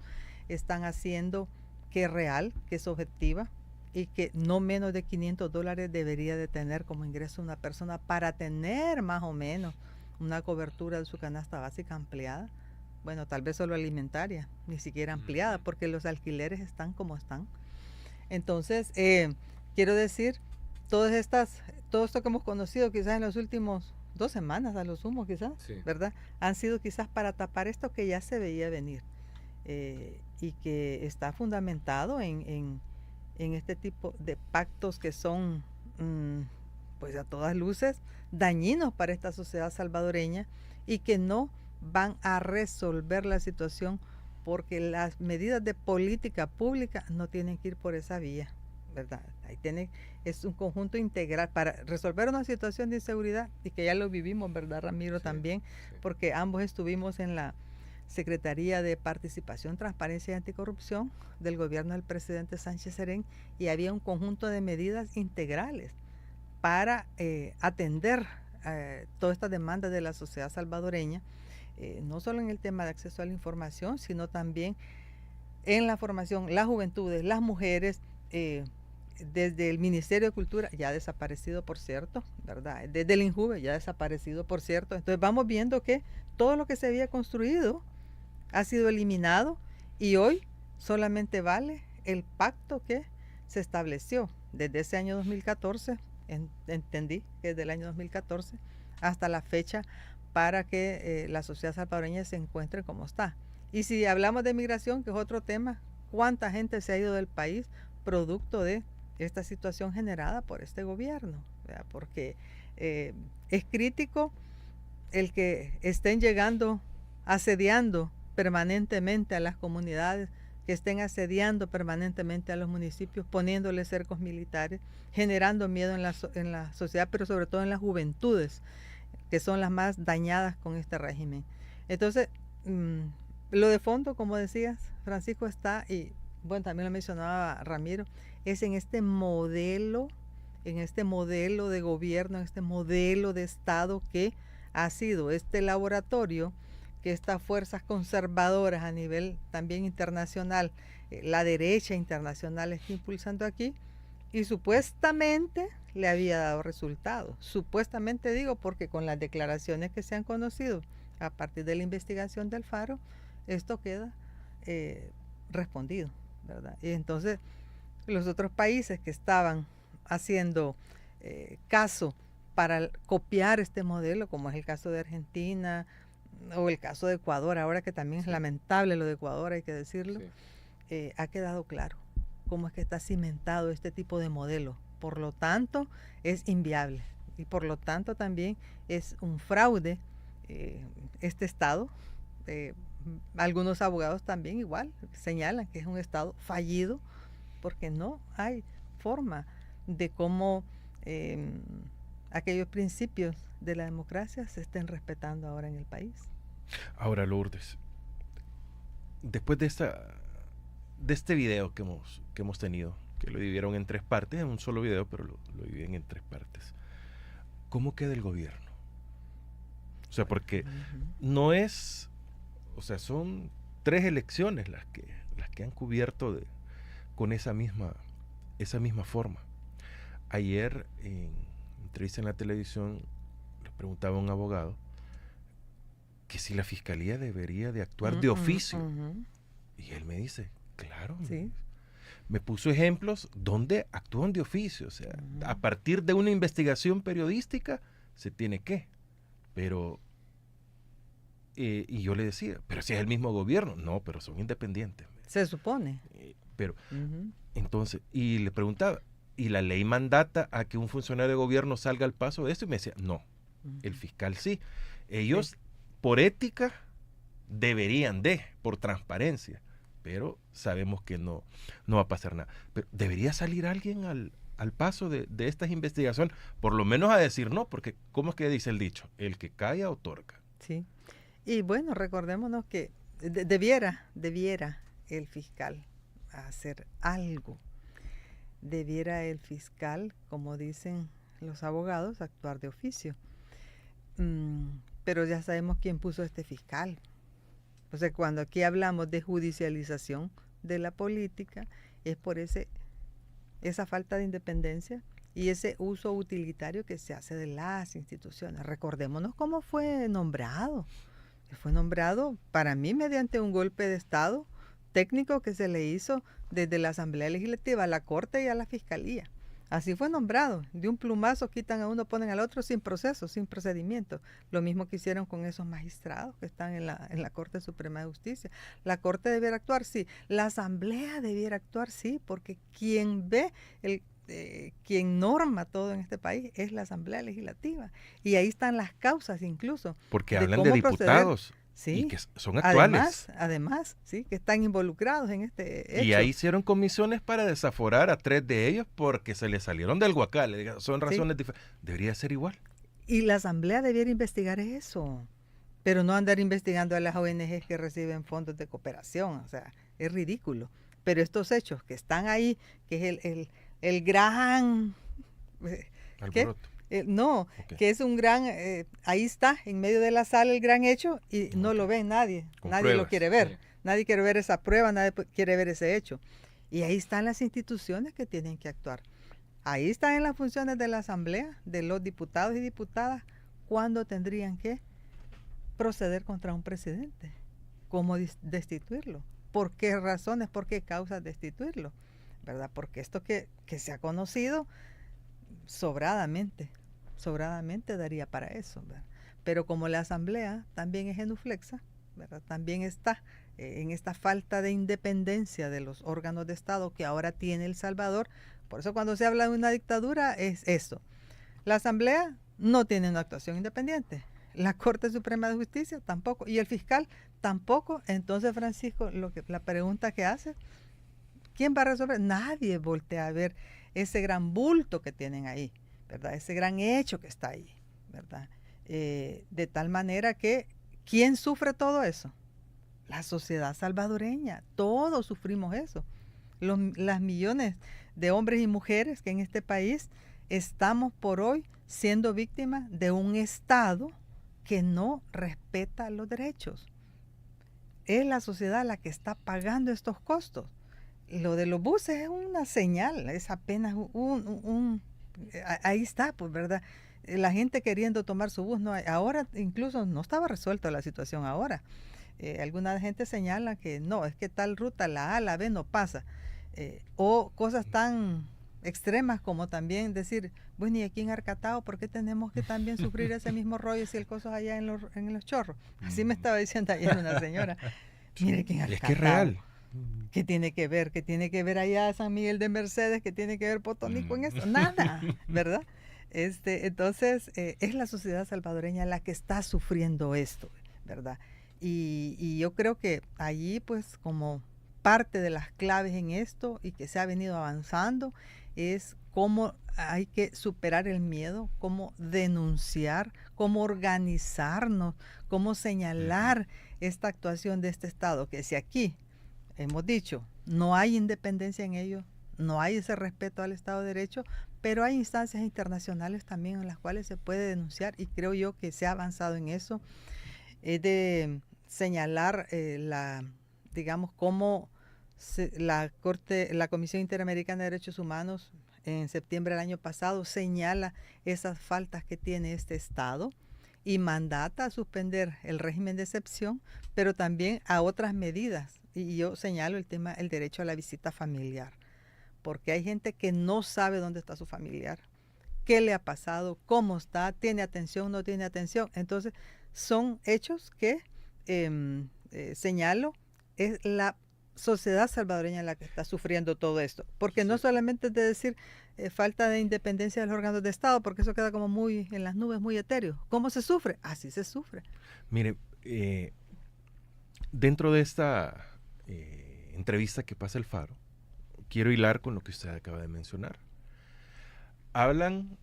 Speaker 4: están haciendo, que es real, que es objetiva y que no menos de $500 debería de tener como ingreso una persona para tener más o menos una cobertura de su canasta básica ampliada. Bueno, tal vez solo alimentaria, ni siquiera ampliada, porque los alquileres están como están. Entonces, quiero decir, todo esto que hemos conocido quizás en los últimos 2 semanas, a lo sumo quizás, sí, ¿verdad? Han sido quizás para tapar esto que ya se veía venir y que está fundamentado en este tipo de pactos que son, pues a todas luces, dañinos para esta sociedad salvadoreña y que no van a resolver la situación, porque las medidas de política pública no tienen que ir por esa vía, ¿verdad? Es un conjunto integral para resolver una situación de inseguridad, y que ya lo vivimos, ¿verdad, Ramiro? Sí, también, sí, porque ambos estuvimos en la Secretaría de Participación, Transparencia y Anticorrupción del gobierno del presidente Sánchez Serén, y había un conjunto de medidas integrales para atender todas estas demandas de la sociedad salvadoreña, no solo en el tema de acceso a la información, sino también en la formación, las juventudes, las mujeres, desde el Ministerio de Cultura, ya desaparecido por cierto, ¿verdad? Desde el INJUVE, ya desaparecido por cierto. Entonces vamos viendo que todo lo que se había construido ha sido eliminado, y hoy solamente vale el pacto que se estableció desde ese año 2014, entendí que desde el año 2014 hasta la fecha, para que la sociedad salvadoreña se encuentre como está. Y si hablamos de migración, que es otro tema, ¿cuánta gente se ha ido del país producto de esta situación generada por este gobierno? ¿Verdad? Porque Es crítico el que estén llegando, asediando permanentemente a las comunidades, que estén asediando permanentemente a los municipios, poniéndole cercos militares, generando miedo en la sociedad, pero sobre todo en las juventudes, que son las más dañadas con este régimen. Entonces, lo de fondo, como decías, Francisco, está, y bueno, también lo mencionaba Ramiro, es en este modelo de gobierno, en este modelo de Estado que ha sido este laboratorio que estas fuerzas conservadoras a nivel también internacional, la derecha internacional está impulsando aquí, y supuestamente le había dado resultados. Supuestamente digo porque con las declaraciones que se han conocido a partir de la investigación del Faro, esto queda respondido, ¿verdad? Y entonces los otros países que estaban haciendo caso para copiar este modelo, como es el caso de Argentina o el caso de Ecuador, ahora que también es lamentable lo de Ecuador, hay que decirlo, ha quedado claro cómo es que está cimentado este tipo de modelo. Por lo tanto, es inviable y por lo tanto también es un fraude este Estado. Algunos abogados también igual señalan que es un Estado fallido porque no hay forma de cómo aquellos principios de la democracia se estén respetando ahora en el país.
Speaker 3: Ahora, Lourdes, después de este video que hemos tenido, que lo dividieron en 3 partes, en un solo video, pero lo dividen en 3 partes, ¿cómo queda el gobierno? O sea, porque no es, o sea, son 3 elecciones las que han cubierto con esa misma forma. Ayer, en entrevista en la televisión, le preguntaba a un abogado que si la fiscalía debería de actuar de oficio. Y él me dice, claro.
Speaker 4: Sí.
Speaker 3: Me puso ejemplos donde actúan de oficio. O sea, a partir de una investigación periodística se tiene que. Pero, y yo le decía, pero si es el mismo gobierno. No, pero son independientes.
Speaker 4: Se supone.
Speaker 3: Pero, entonces, y le preguntaba, ¿y la ley mandata a que un funcionario de gobierno salga al paso de esto? Y me decía, no, el fiscal sí. Ellos, por ética, deberían por transparencia, pero sabemos que no va a pasar nada. Pero ¿debería salir alguien al paso de estas investigaciones? Por lo menos a decir no, porque ¿cómo es que dice el dicho? El que calla otorga.
Speaker 4: Sí. Y bueno, recordémonos que debiera el fiscal hacer algo. Debiera el fiscal, como dicen los abogados, actuar de oficio. Pero ya sabemos quién puso este fiscal. O sea, cuando aquí hablamos de judicialización de la política, es por esa falta de independencia y ese uso utilitario que se hace de las instituciones. Recordémonos cómo fue nombrado. Fue nombrado, para mí, mediante un golpe de Estado técnico que se le hizo desde la Asamblea Legislativa a la Corte y a la Fiscalía. Así fue nombrado. De un plumazo quitan a uno, ponen al otro sin proceso, sin procedimiento. Lo mismo que hicieron con esos magistrados que están en la Corte Suprema de Justicia. La Corte debiera actuar, sí. La Asamblea debiera actuar, sí, porque quien quien norma todo en este país es la Asamblea Legislativa. Y ahí están las causas incluso.
Speaker 3: Porque hablan de diputados. Sí, y que son actuales.
Speaker 4: Además, sí, que están involucrados en este hecho.
Speaker 3: Y ahí hicieron comisiones para desaforar a 3 de ellos porque se les salieron del guacal. Son razones diferentes. Debería ser igual.
Speaker 4: Y la Asamblea debiera investigar eso, pero no andar investigando a las ONGs que reciben fondos de cooperación. O sea, es ridículo. Pero estos hechos que están ahí, que es el gran...
Speaker 3: alboroto.
Speaker 4: Okay. Que es un gran, ahí está, en medio de la sala el gran hecho y no lo ve nadie, nadie lo quiere ver, nadie quiere ver esa prueba, nadie quiere ver ese hecho. Y ahí están las instituciones que tienen que actuar. Ahí están en las funciones de la Asamblea, de los diputados y diputadas, cuándo tendrían que proceder contra un presidente, cómo destituirlo, por qué razones, por qué causas destituirlo, ¿verdad? Porque esto que se ha conocido sobradamente daría para eso, ¿verdad? Pero como la Asamblea también es genuflexa, ¿verdad? También está en esta falta de independencia de los órganos de Estado que ahora tiene El Salvador. Por eso cuando se habla de una dictadura es eso. La Asamblea no tiene una actuación independiente. La Corte Suprema de Justicia tampoco. Y el fiscal tampoco. Entonces, Francisco, la pregunta que hace, ¿quién va a resolver? Nadie voltea a ver ese gran bulto que tienen ahí, ¿verdad? Ese gran hecho que está ahí, ¿verdad? De tal manera que, ¿quién sufre todo eso? La sociedad salvadoreña. Todos sufrimos eso. Las millones de hombres y mujeres que en este país estamos por hoy siendo víctimas de un Estado que no respeta los derechos. Es la sociedad la que está pagando estos costos. Lo de los buses es una señal, es apenas ahí está, pues, ¿verdad? La gente queriendo tomar su bus, no hay, ahora incluso no estaba resuelta la situación ahora. Alguna gente señala que no, es que tal ruta, la A, la B no pasa. O cosas tan extremas como también decir, bueno, y aquí en Arcatao, ¿por qué tenemos que también sufrir ese mismo rollo si el coso es allá en los Chorros? Así me estaba diciendo ayer una señora. Mire que en Arcatao.
Speaker 3: Es que es real.
Speaker 4: ¿Qué tiene que ver? ¿Qué tiene que ver allá San Miguel de Mercedes? ¿Qué tiene que ver Potónico en eso? Nada, ¿verdad? Entonces, es la sociedad salvadoreña la que está sufriendo esto, ¿verdad? Y yo creo que allí, pues, como parte de las claves en esto y que se ha venido avanzando, es cómo hay que superar el miedo, cómo denunciar, cómo organizarnos, cómo señalar esta actuación de este Estado, que si aquí hemos dicho, no hay independencia en ello, no hay ese respeto al Estado de Derecho, pero hay instancias internacionales también en las cuales se puede denunciar y creo yo que se ha avanzado en eso. Es de señalar digamos, cómo la Comisión Interamericana de Derechos Humanos en septiembre del año pasado señala esas faltas que tiene este Estado y mandata a suspender el régimen de excepción, pero también a otras medidas. Y yo señalo el derecho a la visita familiar, porque hay gente que no sabe dónde está su familiar, qué le ha pasado, cómo está, tiene atención, no tiene atención. Entonces, son hechos que señalo, es la sociedad salvadoreña la que está sufriendo todo esto, porque no solamente es de decir falta de independencia de los órganos de Estado, porque eso queda como muy en las nubes, muy etéreo. ¿Cómo se sufre? Así se sufre.
Speaker 3: Mire, dentro de esta entrevista que pasa el Faro, quiero hilar con lo que usted acaba de mencionar. Hablan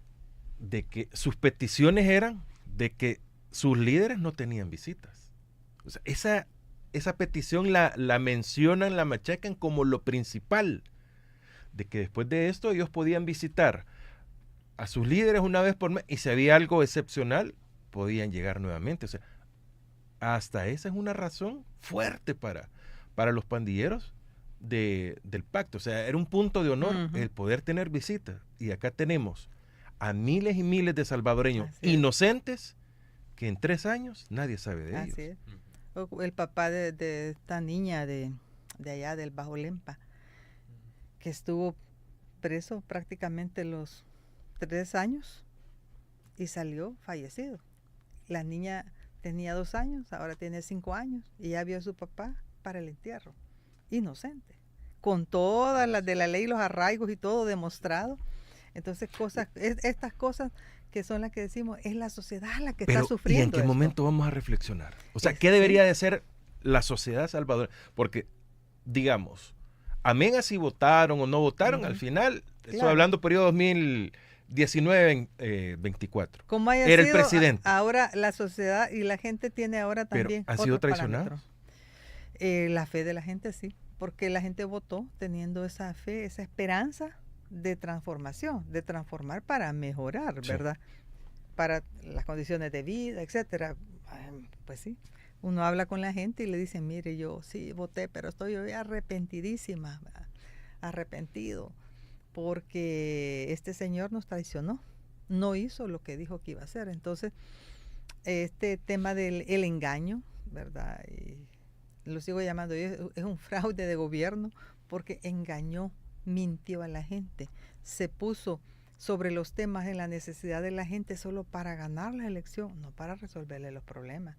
Speaker 3: de que sus peticiones eran de que sus líderes no tenían visitas. O sea, esa petición la mencionan, la machacan como lo principal, de que después de esto ellos podían visitar a sus líderes una vez por mes y si había algo excepcional, podían llegar nuevamente. O sea, hasta esa es una razón fuerte para los pandilleros del pacto. O sea, era un punto de honor el poder tener visitas. Y acá tenemos a miles y miles de salvadoreños inocentes que en 3 años nadie sabe de ellos.
Speaker 4: Es. El papá de esta niña de allá del Bajo Lempa, que estuvo preso prácticamente los 3 años y salió fallecido. La niña tenía 2 años, ahora tiene 5 años y ya vio a su papá para el entierro. Inocente. Con todas las de la ley, los arraigos y todo demostrado. Entonces, estas cosas que son las que decimos, es la sociedad la que está sufriendo.
Speaker 3: ¿Y en qué momento vamos a reflexionar? O sea, ¿qué debería de ser la sociedad salvadoreña? Porque, digamos, amén si votaron o no votaron, al final, estoy hablando periodo 2019-24.
Speaker 4: Como haya
Speaker 3: era
Speaker 4: sido,
Speaker 3: el presidente.
Speaker 4: Ahora la sociedad y la gente tiene ahora también.
Speaker 3: ¿Pero han sido traicionados?
Speaker 4: La fe de la gente sí, porque la gente votó teniendo esa fe, esa esperanza de transformación, de transformar para mejorar, ¿verdad? Para las condiciones de vida, etcétera. Pues sí, uno habla con la gente y le dice, mire, yo sí voté, pero estoy hoy arrepentidísima, arrepentido, porque este señor nos traicionó, no hizo lo que dijo que iba a hacer. Entonces, este tema del engaño, ¿verdad? Y lo sigo llamando, es un fraude de gobierno, porque engañó, mintió a la gente, se puso sobre los temas en la necesidad de la gente solo para ganar la elección, no para resolverle los problemas.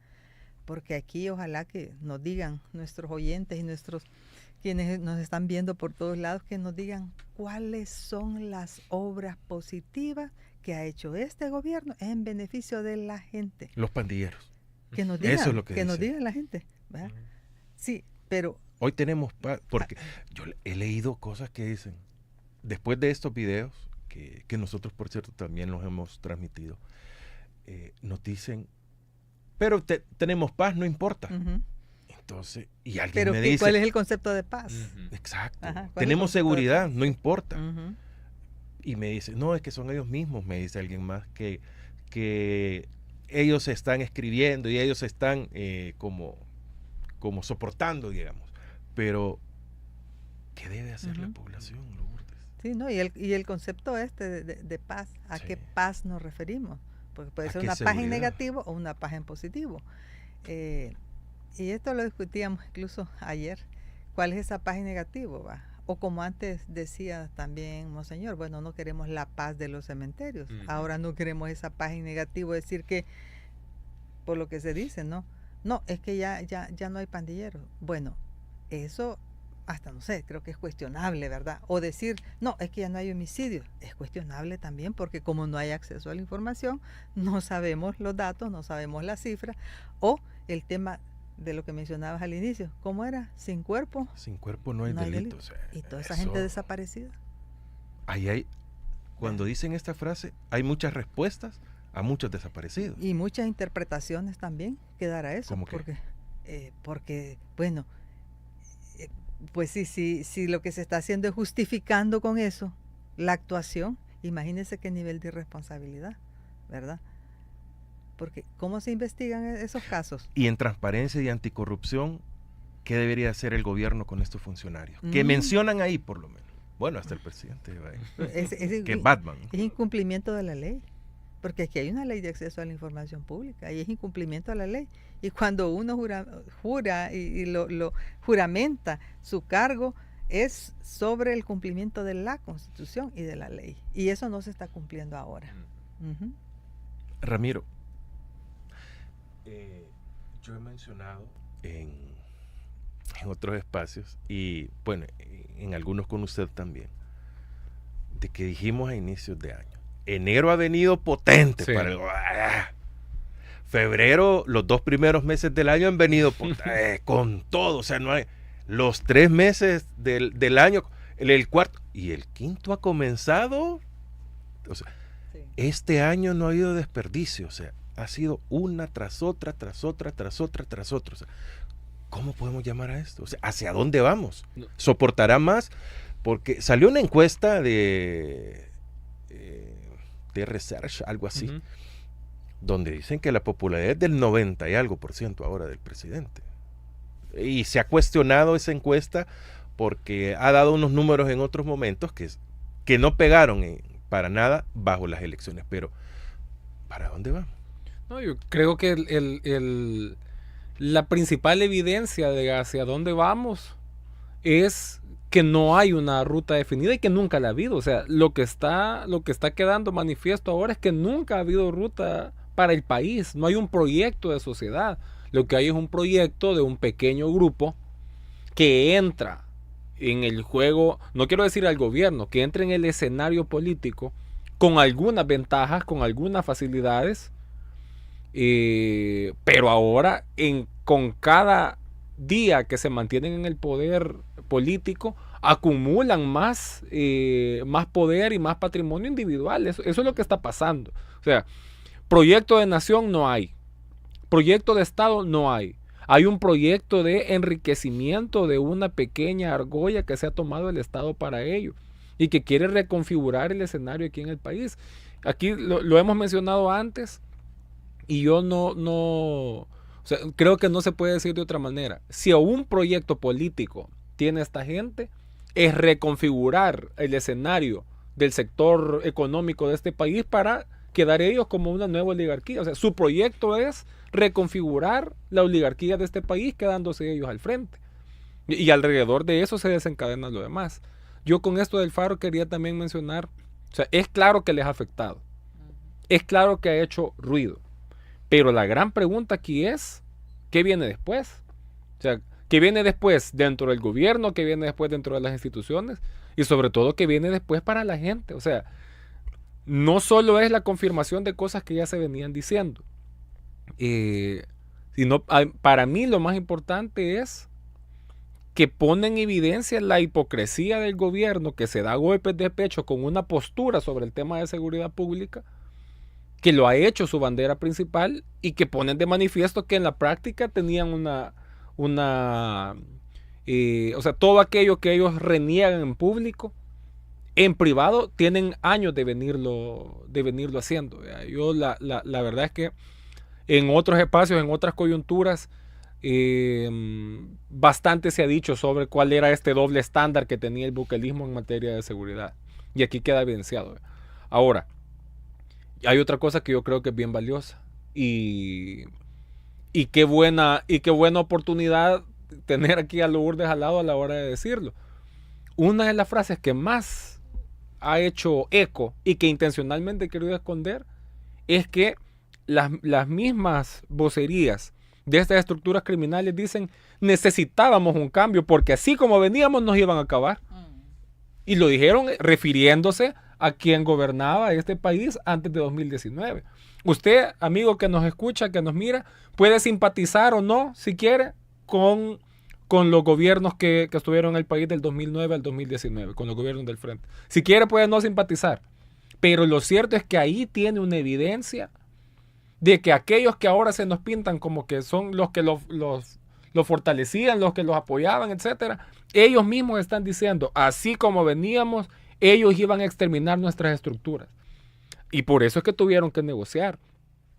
Speaker 4: Porque aquí ojalá que nos digan nuestros oyentes y quienes nos están viendo por todos lados, que nos digan cuáles son las obras positivas que ha hecho este gobierno en beneficio de la gente.
Speaker 3: Los pandilleros.
Speaker 4: Que nos digan,
Speaker 3: Eso es lo que
Speaker 4: nos
Speaker 3: dice.
Speaker 4: diga la gente, ¿verdad? Sí, pero
Speaker 3: Hoy tenemos paz, porque yo he leído cosas que dicen, después de estos videos, que nosotros, por cierto, también los hemos transmitido, nos dicen, pero tenemos paz, no importa. Entonces, y alguien
Speaker 4: pero
Speaker 3: me dice,
Speaker 4: ¿cuál es el concepto de paz?
Speaker 3: exacto,
Speaker 4: Ajá, ¿cuál es el
Speaker 3: tenemos
Speaker 4: concepto de
Speaker 3: seguridad,
Speaker 4: paz?
Speaker 3: no importa.
Speaker 4: Ujú.
Speaker 3: Y me dice, no, es que son ellos mismos, me dice alguien más, que ellos están escribiendo y ellos están como soportando, digamos. Pero, ¿qué debe hacer la población, Lourdes?
Speaker 4: Sí, ¿no? Y el concepto de paz, ¿a
Speaker 3: Sí.
Speaker 4: qué paz nos referimos? Porque puede
Speaker 3: ¿A
Speaker 4: ser
Speaker 3: qué
Speaker 4: una paz en
Speaker 3: seguridad?
Speaker 4: negativo o una paz en positivo. Y esto lo discutíamos incluso ayer. ¿Cuál es esa paz en negativo? ¿Va? O como antes decía también Monseñor, bueno, no queremos la paz de los cementerios. Ahora no queremos esa paz en negativo, es decir que, por lo que se dice, ¿no? No, es que ya no hay pandilleros. Bueno, eso hasta no sé, creo que es cuestionable, ¿verdad? O decir, no, es que ya no hay homicidios. Es cuestionable también porque como no hay acceso a la información, no sabemos los datos, no sabemos las cifras. O el tema de lo que mencionabas al inicio, ¿cómo era? Sin cuerpo.
Speaker 3: Sin cuerpo no hay delito. O sea,
Speaker 4: y toda esa
Speaker 3: eso-
Speaker 4: gente desaparecida.
Speaker 3: ahí hay, cuando dicen esta frase, hay muchas respuestas a muchos desaparecidos.
Speaker 4: Y muchas interpretaciones también que dar a eso.
Speaker 3: ¿Cómo qué?
Speaker 4: Porque, bueno, pues si lo que se está haciendo es justificando con eso la actuación, imagínense qué nivel de irresponsabilidad, ¿verdad? Porque ¿cómo se investigan esos casos?
Speaker 3: Y en transparencia y anticorrupción, ¿qué debería hacer el gobierno con estos funcionarios? Que mencionan ahí, por lo menos. Bueno, hasta el presidente va ahí. Que es Batman.
Speaker 4: Es incumplimiento de la ley. Porque aquí hay una ley de acceso a la información pública y es incumplimiento a la ley. Y cuando uno jura y lo juramenta su cargo, es sobre el cumplimiento de la Constitución y de la ley. Y eso no se está cumpliendo ahora. Ujú.
Speaker 3: Ramiro, yo he mencionado en otros espacios y bueno, en algunos con usted también, de que dijimos a inicios de año, enero ha venido potente
Speaker 5: Sí.
Speaker 3: para el... Febrero, los 2 primeros meses del año han venido con todo, o sea, no hay... Los 3 meses del año, el cuarto y el quinto ha comenzado, o sea,
Speaker 4: Sí.
Speaker 3: este año no ha habido desperdicio, o sea, ha sido una tras otra, tras otra, tras otra, tras otra. O sea, ¿cómo podemos llamar a esto? O sea, ¿hacia dónde vamos?
Speaker 5: No.
Speaker 3: ¿Soportará más? Porque salió una encuesta de Research, algo así,
Speaker 5: Ujú.
Speaker 3: donde dicen que la popularidad es del 90 y algo % ahora del presidente. Y se ha cuestionado esa encuesta porque ha dado unos números en otros momentos que no pegaron para nada bajo las elecciones. Pero, ¿para dónde vamos?
Speaker 5: No, yo creo que la principal evidencia de hacia dónde vamos es que no hay una ruta definida y que nunca la ha habido. O sea, lo que está quedando manifiesto ahora es que nunca ha habido ruta para el país. No hay un proyecto de sociedad. Lo que hay es un proyecto de un pequeño grupo que entra en el juego, no quiero decir al gobierno, que entra en el escenario político con algunas ventajas, con algunas facilidades, pero ahora con cada día que se mantienen en el poder político acumulan más poder y más patrimonio individual. Eso es lo que está pasando. O sea, proyecto de nación no hay, proyecto de Estado no hay. Hay un proyecto de enriquecimiento de una pequeña argolla que se ha tomado el Estado para ello y que quiere reconfigurar el escenario aquí en el país. Aquí lo hemos mencionado antes y yo o sea, creo que no se puede decir de otra manera. Si un proyecto político tiene esta gente, es reconfigurar el escenario del sector económico de este país para quedar ellos como una nueva oligarquía. O sea, su proyecto es reconfigurar la oligarquía de este país quedándose ellos al frente. Y alrededor de eso se desencadena lo demás. Yo con esto del Faro quería también mencionar, o sea, es claro que les ha afectado. Es claro que ha hecho ruido. Pero la gran pregunta aquí es, ¿qué viene después? O sea, ¿qué viene después dentro del gobierno? ¿Qué viene después dentro de las instituciones? Y sobre todo, ¿qué viene después para la gente? O sea, no solo es la confirmación de cosas que ya se venían diciendo, sino para mí lo más importante es que pone en evidencia la hipocresía del gobierno, que se da golpes de pecho con una postura sobre el tema de seguridad pública, que lo ha hecho su bandera principal y que ponen de manifiesto que en la práctica tenían o sea, todo aquello que ellos reniegan en público, en privado tienen años de venirlo haciendo. Yo la verdad es que en otros espacios, en otras coyunturas, bastante se ha dicho sobre cuál era este doble estándar que tenía el buquelismo en materia de seguridad. Y aquí queda evidenciado. Ahora, hay otra cosa que yo creo que es bien valiosa. Y qué buena oportunidad tener aquí a Lourdes al lado a la hora de decirlo. Una de las frases que más ha hecho eco y que intencionalmente he querido esconder es que las mismas vocerías de estas estructuras criminales dicen: necesitábamos un cambio porque así como veníamos nos iban a acabar. Y lo dijeron refiriéndose a quien gobernaba este país antes de 2019. Usted, amigo que nos escucha, que nos mira, puede simpatizar o no, si quiere, con los gobiernos que estuvieron en el país del 2009 al 2019, con los gobiernos del frente. Si quiere, puede no simpatizar. Pero lo cierto es que ahí tiene una evidencia de que aquellos que ahora se nos pintan como que son los que los fortalecían, los que los apoyaban, etcétera, ellos mismos están diciendo, así como veníamos, ellos iban a exterminar nuestras estructuras. Y por eso es que tuvieron que negociar.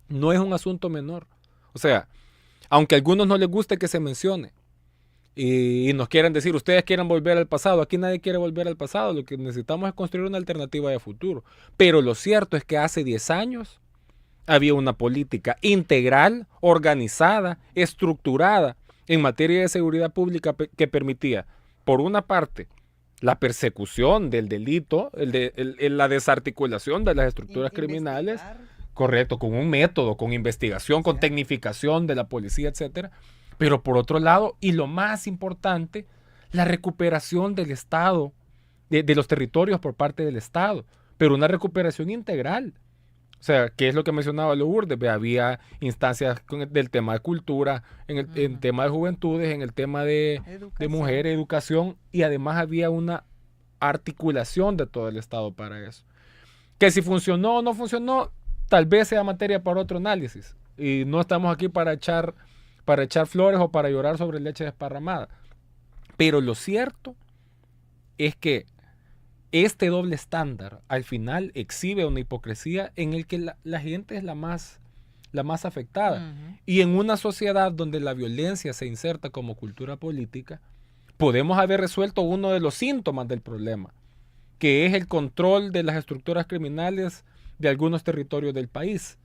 Speaker 5: No es un asunto menor. O sea, aunque a algunos no les guste que se mencione y nos quieran decir, ustedes quieren volver al pasado, aquí nadie quiere volver al pasado, lo que necesitamos es construir una alternativa de futuro. Pero lo cierto es que hace 10 años había una política integral, organizada, estructurada en materia de seguridad pública que permitía, por una parte, la persecución del delito, la desarticulación de las estructuras criminales, correcto, con un método, con investigación, con tecnificación de la policía, etcétera. Pero por otro lado, y lo más importante, la recuperación del Estado, de los territorios por parte del Estado, pero una recuperación integral. O sea, ¿qué es lo que mencionaba Lourdes? Había instancias del tema de cultura, en el tema de juventudes, en el tema de mujeres, educación, y además había una articulación de todo el Estado para eso. Que si funcionó o no funcionó, tal vez sea materia para otro análisis. Y no estamos aquí para echar flores o para llorar sobre leche desparramada. Pero lo cierto es que este doble estándar al final exhibe una hipocresía en el que la gente es la más afectada. Y en una sociedad donde la violencia se inserta como cultura política, podemos haber resuelto uno de los síntomas del problema, que es el control de las estructuras criminales de algunos territorios del país,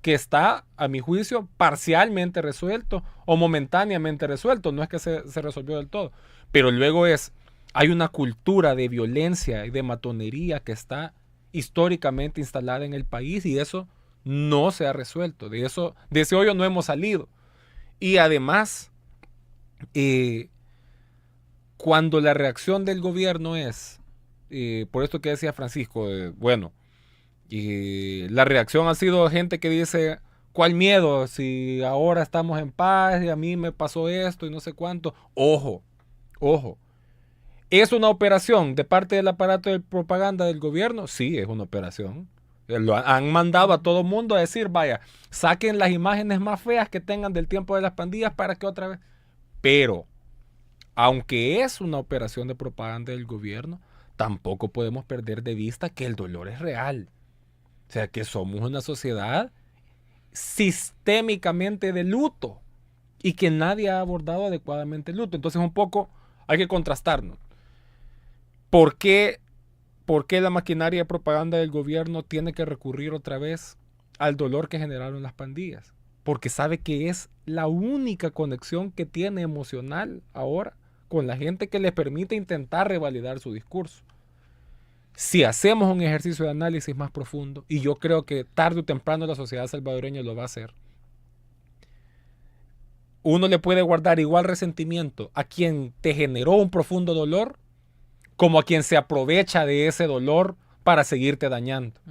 Speaker 5: que está, a mi juicio, parcialmente resuelto o momentáneamente resuelto. No es que se resolvió del todo, pero luego hay una cultura de violencia y de matonería que está históricamente instalada en el país y eso no se ha resuelto. De ese hoyo no hemos salido. Y además, cuando la reacción del gobierno es, por esto que decía Francisco, la reacción ha sido gente que dice, ¿cuál miedo? Si ahora estamos en paz y a mí me pasó esto y no sé cuánto. Ojo. ¿Es una operación de parte del aparato de propaganda del gobierno? Sí, es una operación. Lo han mandado a todo mundo a decir, vaya, saquen las imágenes más feas que tengan del tiempo de las pandillas para que otra vez. Pero, aunque es una operación de propaganda del gobierno, tampoco podemos perder de vista que el dolor es real. O sea, que somos una sociedad sistémicamente de luto y que nadie ha abordado adecuadamente el luto. Entonces, un poco hay que contrastarnos. ¿Por qué la maquinaria de propaganda del gobierno tiene que recurrir otra vez al dolor que generaron las pandillas? Porque sabe que es la única conexión que tiene emocional ahora con la gente que les permite intentar revalidar su discurso. Si hacemos un ejercicio de análisis más profundo, y yo creo que tarde o temprano la sociedad salvadoreña lo va a hacer, uno le puede guardar igual resentimiento a quien te generó un profundo dolor como a quien se aprovecha de ese dolor para seguirte dañando.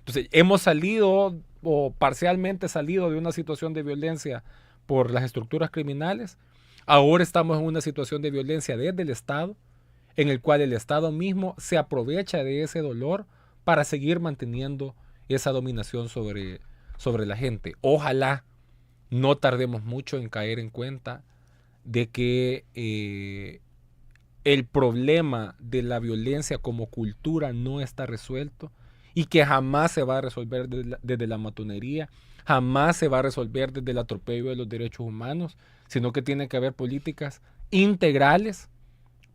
Speaker 5: Entonces, hemos salido o parcialmente salido de una situación de violencia por las estructuras criminales. Ahora estamos en una situación de violencia desde el Estado, en el cual el Estado mismo se aprovecha de ese dolor para seguir manteniendo esa dominación sobre la gente. Ojalá no tardemos mucho en caer en cuenta de que el problema de la violencia como cultura no está resuelto y que jamás se va a resolver desde la matonería, jamás se va a resolver desde el atropello de los derechos humanos, sino que tiene que haber políticas integrales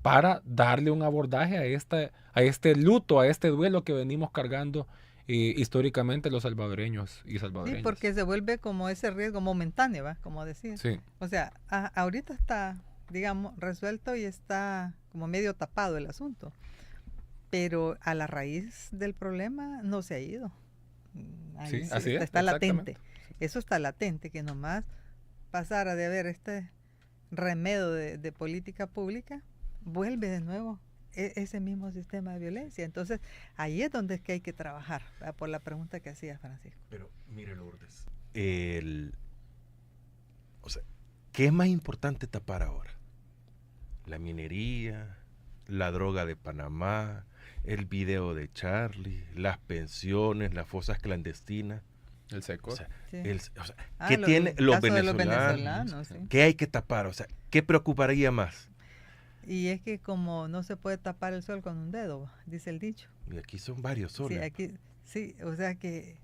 Speaker 5: para darle un abordaje a este luto, a este duelo que venimos cargando históricamente los salvadoreños y salvadoreñas.
Speaker 4: Sí, porque se vuelve como ese riesgo momentáneo, ¿va? Como decir.
Speaker 5: Sí.
Speaker 4: O sea, ahorita está, digamos, resuelto y está como medio tapado el asunto. Pero a la raíz del problema no se ha ido. Ahí
Speaker 5: sí, así es.
Speaker 4: Está latente. Eso está latente, que nomás pasara de haber este remedio de política pública, vuelve de nuevo ese mismo sistema de violencia. Entonces, ahí es donde es que hay que trabajar, ¿verdad? Por la pregunta que hacía Francisco.
Speaker 3: Pero, mire, Lourdes, o sea, ¿qué es más importante tapar ahora? La minería, la droga de Panamá, el video de Charlie, las pensiones, las fosas clandestinas.
Speaker 5: El seco.
Speaker 3: O sea,
Speaker 4: Sí.
Speaker 3: ¿qué tiene los
Speaker 4: venezolanos? Sí.
Speaker 3: ¿Qué hay que tapar? O sea, ¿qué preocuparía más?
Speaker 4: Y es que como no se puede tapar el sol con un dedo, dice el dicho.
Speaker 3: Y aquí son varios
Speaker 4: Sí,
Speaker 3: soles.
Speaker 4: sí, o sea que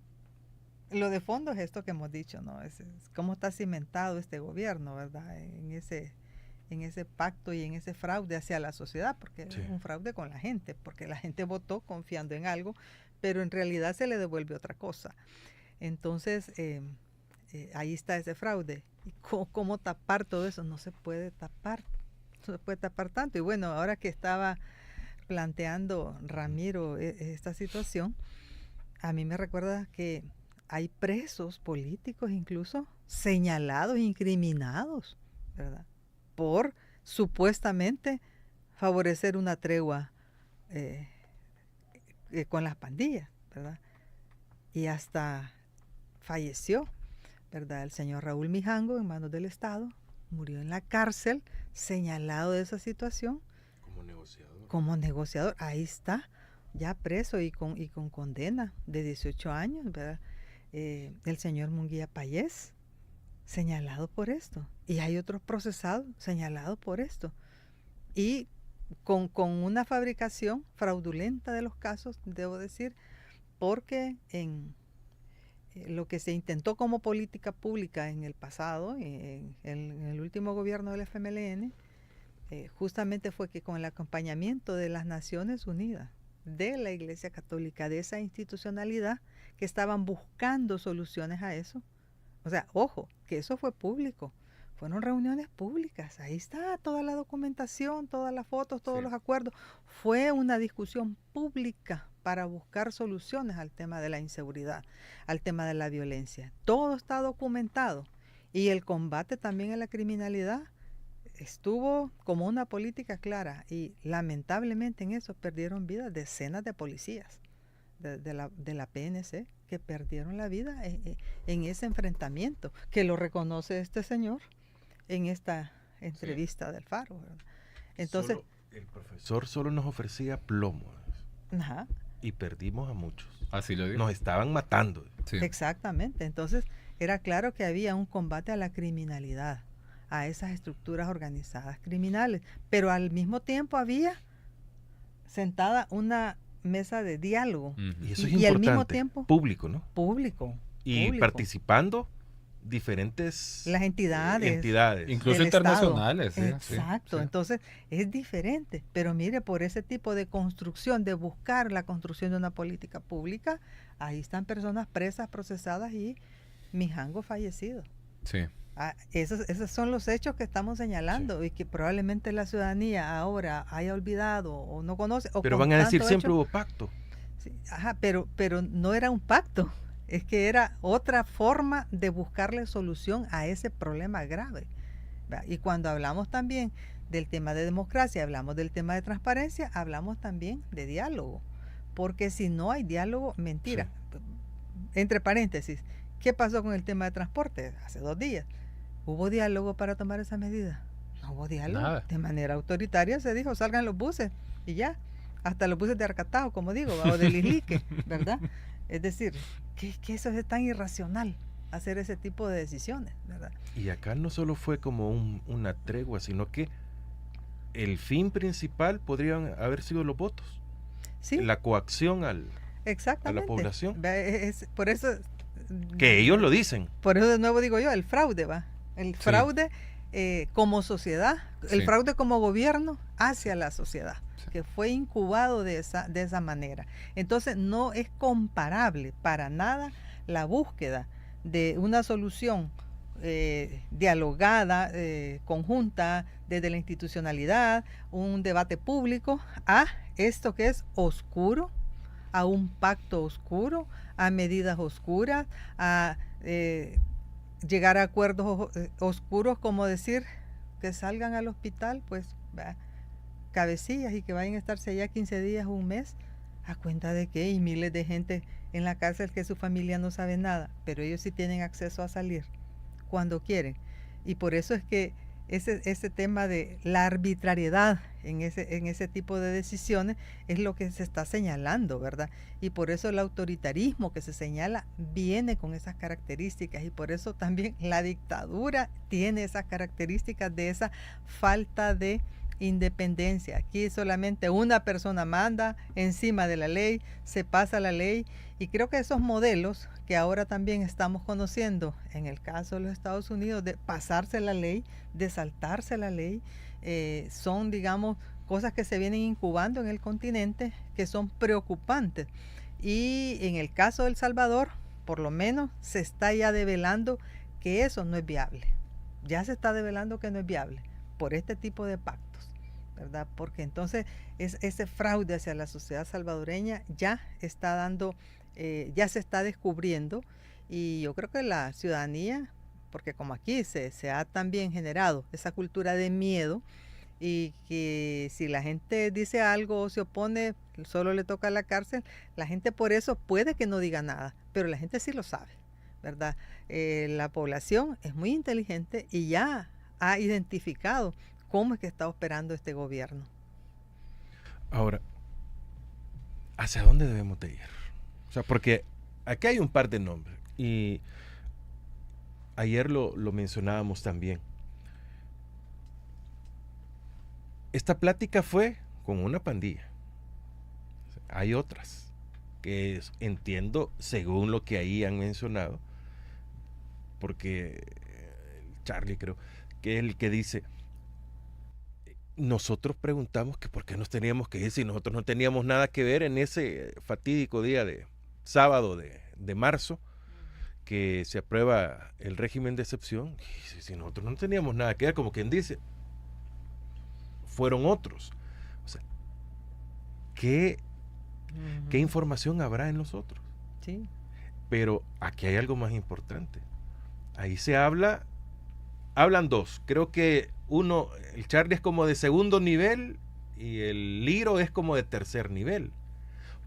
Speaker 4: lo de fondo es esto que hemos dicho, ¿no? Es cómo está cimentado este gobierno, ¿verdad? En ese pacto y en ese fraude hacia la sociedad, porque
Speaker 3: Sí.
Speaker 4: es un fraude con la gente, porque la gente votó confiando en algo, pero en realidad se le devuelve otra cosa. Entonces, ahí está ese fraude. ¿Y cómo tapar todo eso? No se puede tapar. No se puede tapar tanto. Y bueno, ahora que estaba planteando Ramiro esta situación, a mí me recuerda que hay presos políticos incluso señalados, incriminados, ¿verdad? Por supuestamente favorecer una tregua con las pandillas, ¿verdad? Y hasta falleció, ¿verdad? El señor Raúl Mijango en manos del Estado, murió en la cárcel, señalado de esa situación. Como negociador. Ahí está, ya preso y con condena de 18 años, ¿verdad? El señor Munguía Payés, señalado por esto. Y hay otros procesados señalados por esto. Y con una fabricación fraudulenta de los casos, debo decir, porque en lo que se intentó como política pública en el pasado, en el último gobierno del FMLN, justamente fue que con el acompañamiento de las Naciones Unidas, de la Iglesia Católica, de esa institucionalidad, que estaban buscando soluciones a eso. O sea, ojo, que eso fue público. Fueron reuniones públicas. Ahí está toda la documentación, todas las fotos, todos los acuerdos. Fue una discusión pública para buscar soluciones al tema de la inseguridad, al tema de la violencia. Todo está documentado. Y el combate también a la criminalidad estuvo como una política clara. Y lamentablemente en eso perdieron vida decenas de policías de la PNC que perdieron la vida en ese enfrentamiento, que lo reconoce este señor en esta entrevista del Faro, ¿verdad? Entonces,
Speaker 3: el profesor solo nos ofrecía plomo.
Speaker 4: Ajá.
Speaker 3: Y perdimos a muchos.
Speaker 5: Así lo digo.
Speaker 3: Nos estaban matando.
Speaker 5: Sí.
Speaker 4: Exactamente. Entonces, era claro que había un combate a la criminalidad, a esas estructuras organizadas criminales, pero al mismo tiempo había sentada una mesa de diálogo.
Speaker 3: Y eso es
Speaker 4: y
Speaker 3: importante.
Speaker 4: al mismo tiempo
Speaker 3: público, ¿no?
Speaker 4: Público.
Speaker 3: Participando diferentes
Speaker 4: las entidades.
Speaker 5: Incluso internacionales.
Speaker 4: Exacto. Sí. Entonces, es diferente. Pero mire, por ese tipo de construcción, de buscar la construcción de una política pública, ahí están personas presas, procesadas y Mijango fallecido.
Speaker 5: Sí.
Speaker 4: Esos son los hechos que estamos señalando y que probablemente la ciudadanía ahora haya olvidado o no conoce.
Speaker 3: Pero van a decir siempre hubo pacto.
Speaker 4: Sí, pero no era un pacto. Es que era otra forma de buscarle solución a ese problema grave. Y cuando hablamos también del tema de democracia, hablamos del tema de transparencia, hablamos también de diálogo. Porque si no hay diálogo, mentira. entre paréntesis, ¿qué pasó con el tema de transporte? Hace 2 días. ¿Hubo diálogo para tomar esa medida? No hubo diálogo.
Speaker 5: Nada.
Speaker 4: De manera autoritaria se dijo, salgan los buses y ya. Hasta los buses de Arcatao, como digo, o de Lislique, ¿verdad? Es decir, que eso es tan irracional, hacer ese tipo de decisiones, ¿verdad?
Speaker 3: Y acá no solo fue como una tregua, sino que el fin principal podrían haber sido los votos.
Speaker 4: Sí,
Speaker 3: La coacción a
Speaker 4: exactamente.
Speaker 3: la población.
Speaker 4: Por eso...
Speaker 3: Que ellos lo dicen.
Speaker 4: Por eso de nuevo digo yo, el fraude va. El fraude como sociedad, el
Speaker 5: Sí.
Speaker 4: fraude como gobierno hacia la sociedad,
Speaker 5: Sí.
Speaker 4: que fue incubado de esa manera. Entonces no es comparable para nada la búsqueda de una solución dialogada, conjunta, desde la institucionalidad, un debate público, a esto que es oscuro, a un pacto oscuro, a medidas oscuras, a llegar a acuerdos oscuros, como decir que salgan al hospital, pues cabecillas, y que vayan a estarse allá 15 días, un mes, a cuenta de que hay miles de gente en la cárcel que su familia no sabe nada, pero ellos sí tienen acceso a salir cuando quieren. Y por eso es que ese tema de la arbitrariedad en ese tipo de decisiones es lo que se está señalando, ¿verdad? Y por eso el autoritarismo que se señala viene con esas características, y por eso también la dictadura tiene esas características de esa falta de independencia. Aquí solamente una persona manda encima de la ley, se pasa la ley, y creo que esos modelos que ahora también estamos conociendo en el caso de los Estados Unidos, de pasarse la ley, de saltarse la ley, son, digamos, cosas que se vienen incubando en el continente, que son preocupantes. Y en el caso de El Salvador, por lo menos se está ya develando que eso no es viable. Ya se está develando que no es viable por este tipo de pactos, ¿verdad? Porque entonces ese fraude hacia la sociedad salvadoreña ya está dando, ya se está descubriendo, y yo creo que la ciudadanía, porque como aquí se ha también generado esa cultura de miedo, y que si la gente dice algo o se opone, solo le toca la cárcel, la gente por eso puede que no diga nada, pero la gente sí lo sabe, ¿verdad? La población es muy inteligente y ya ha identificado cómo es que está operando este gobierno.
Speaker 3: Ahora, ¿hacia dónde debemos de ir? O sea, porque aquí hay un par de nombres, y ayer lo mencionábamos también. Esta plática fue con una pandilla. Hay otras que entiendo, según lo que ahí han mencionado, porque Charlie creo que es el que dice, nosotros preguntamos que por qué nos teníamos que ir si nosotros no teníamos nada que ver en ese fatídico día de sábado de marzo, que se aprueba el régimen de excepción. Y si nosotros no teníamos nada que ver, como quien dice, fueron otros. O sea, ¿qué información habrá en los otros?
Speaker 4: Sí.
Speaker 3: Pero aquí hay algo más importante. Ahí se hablan dos. Creo que uno, el Charlie es como de segundo nivel y el Liro es como de tercer nivel.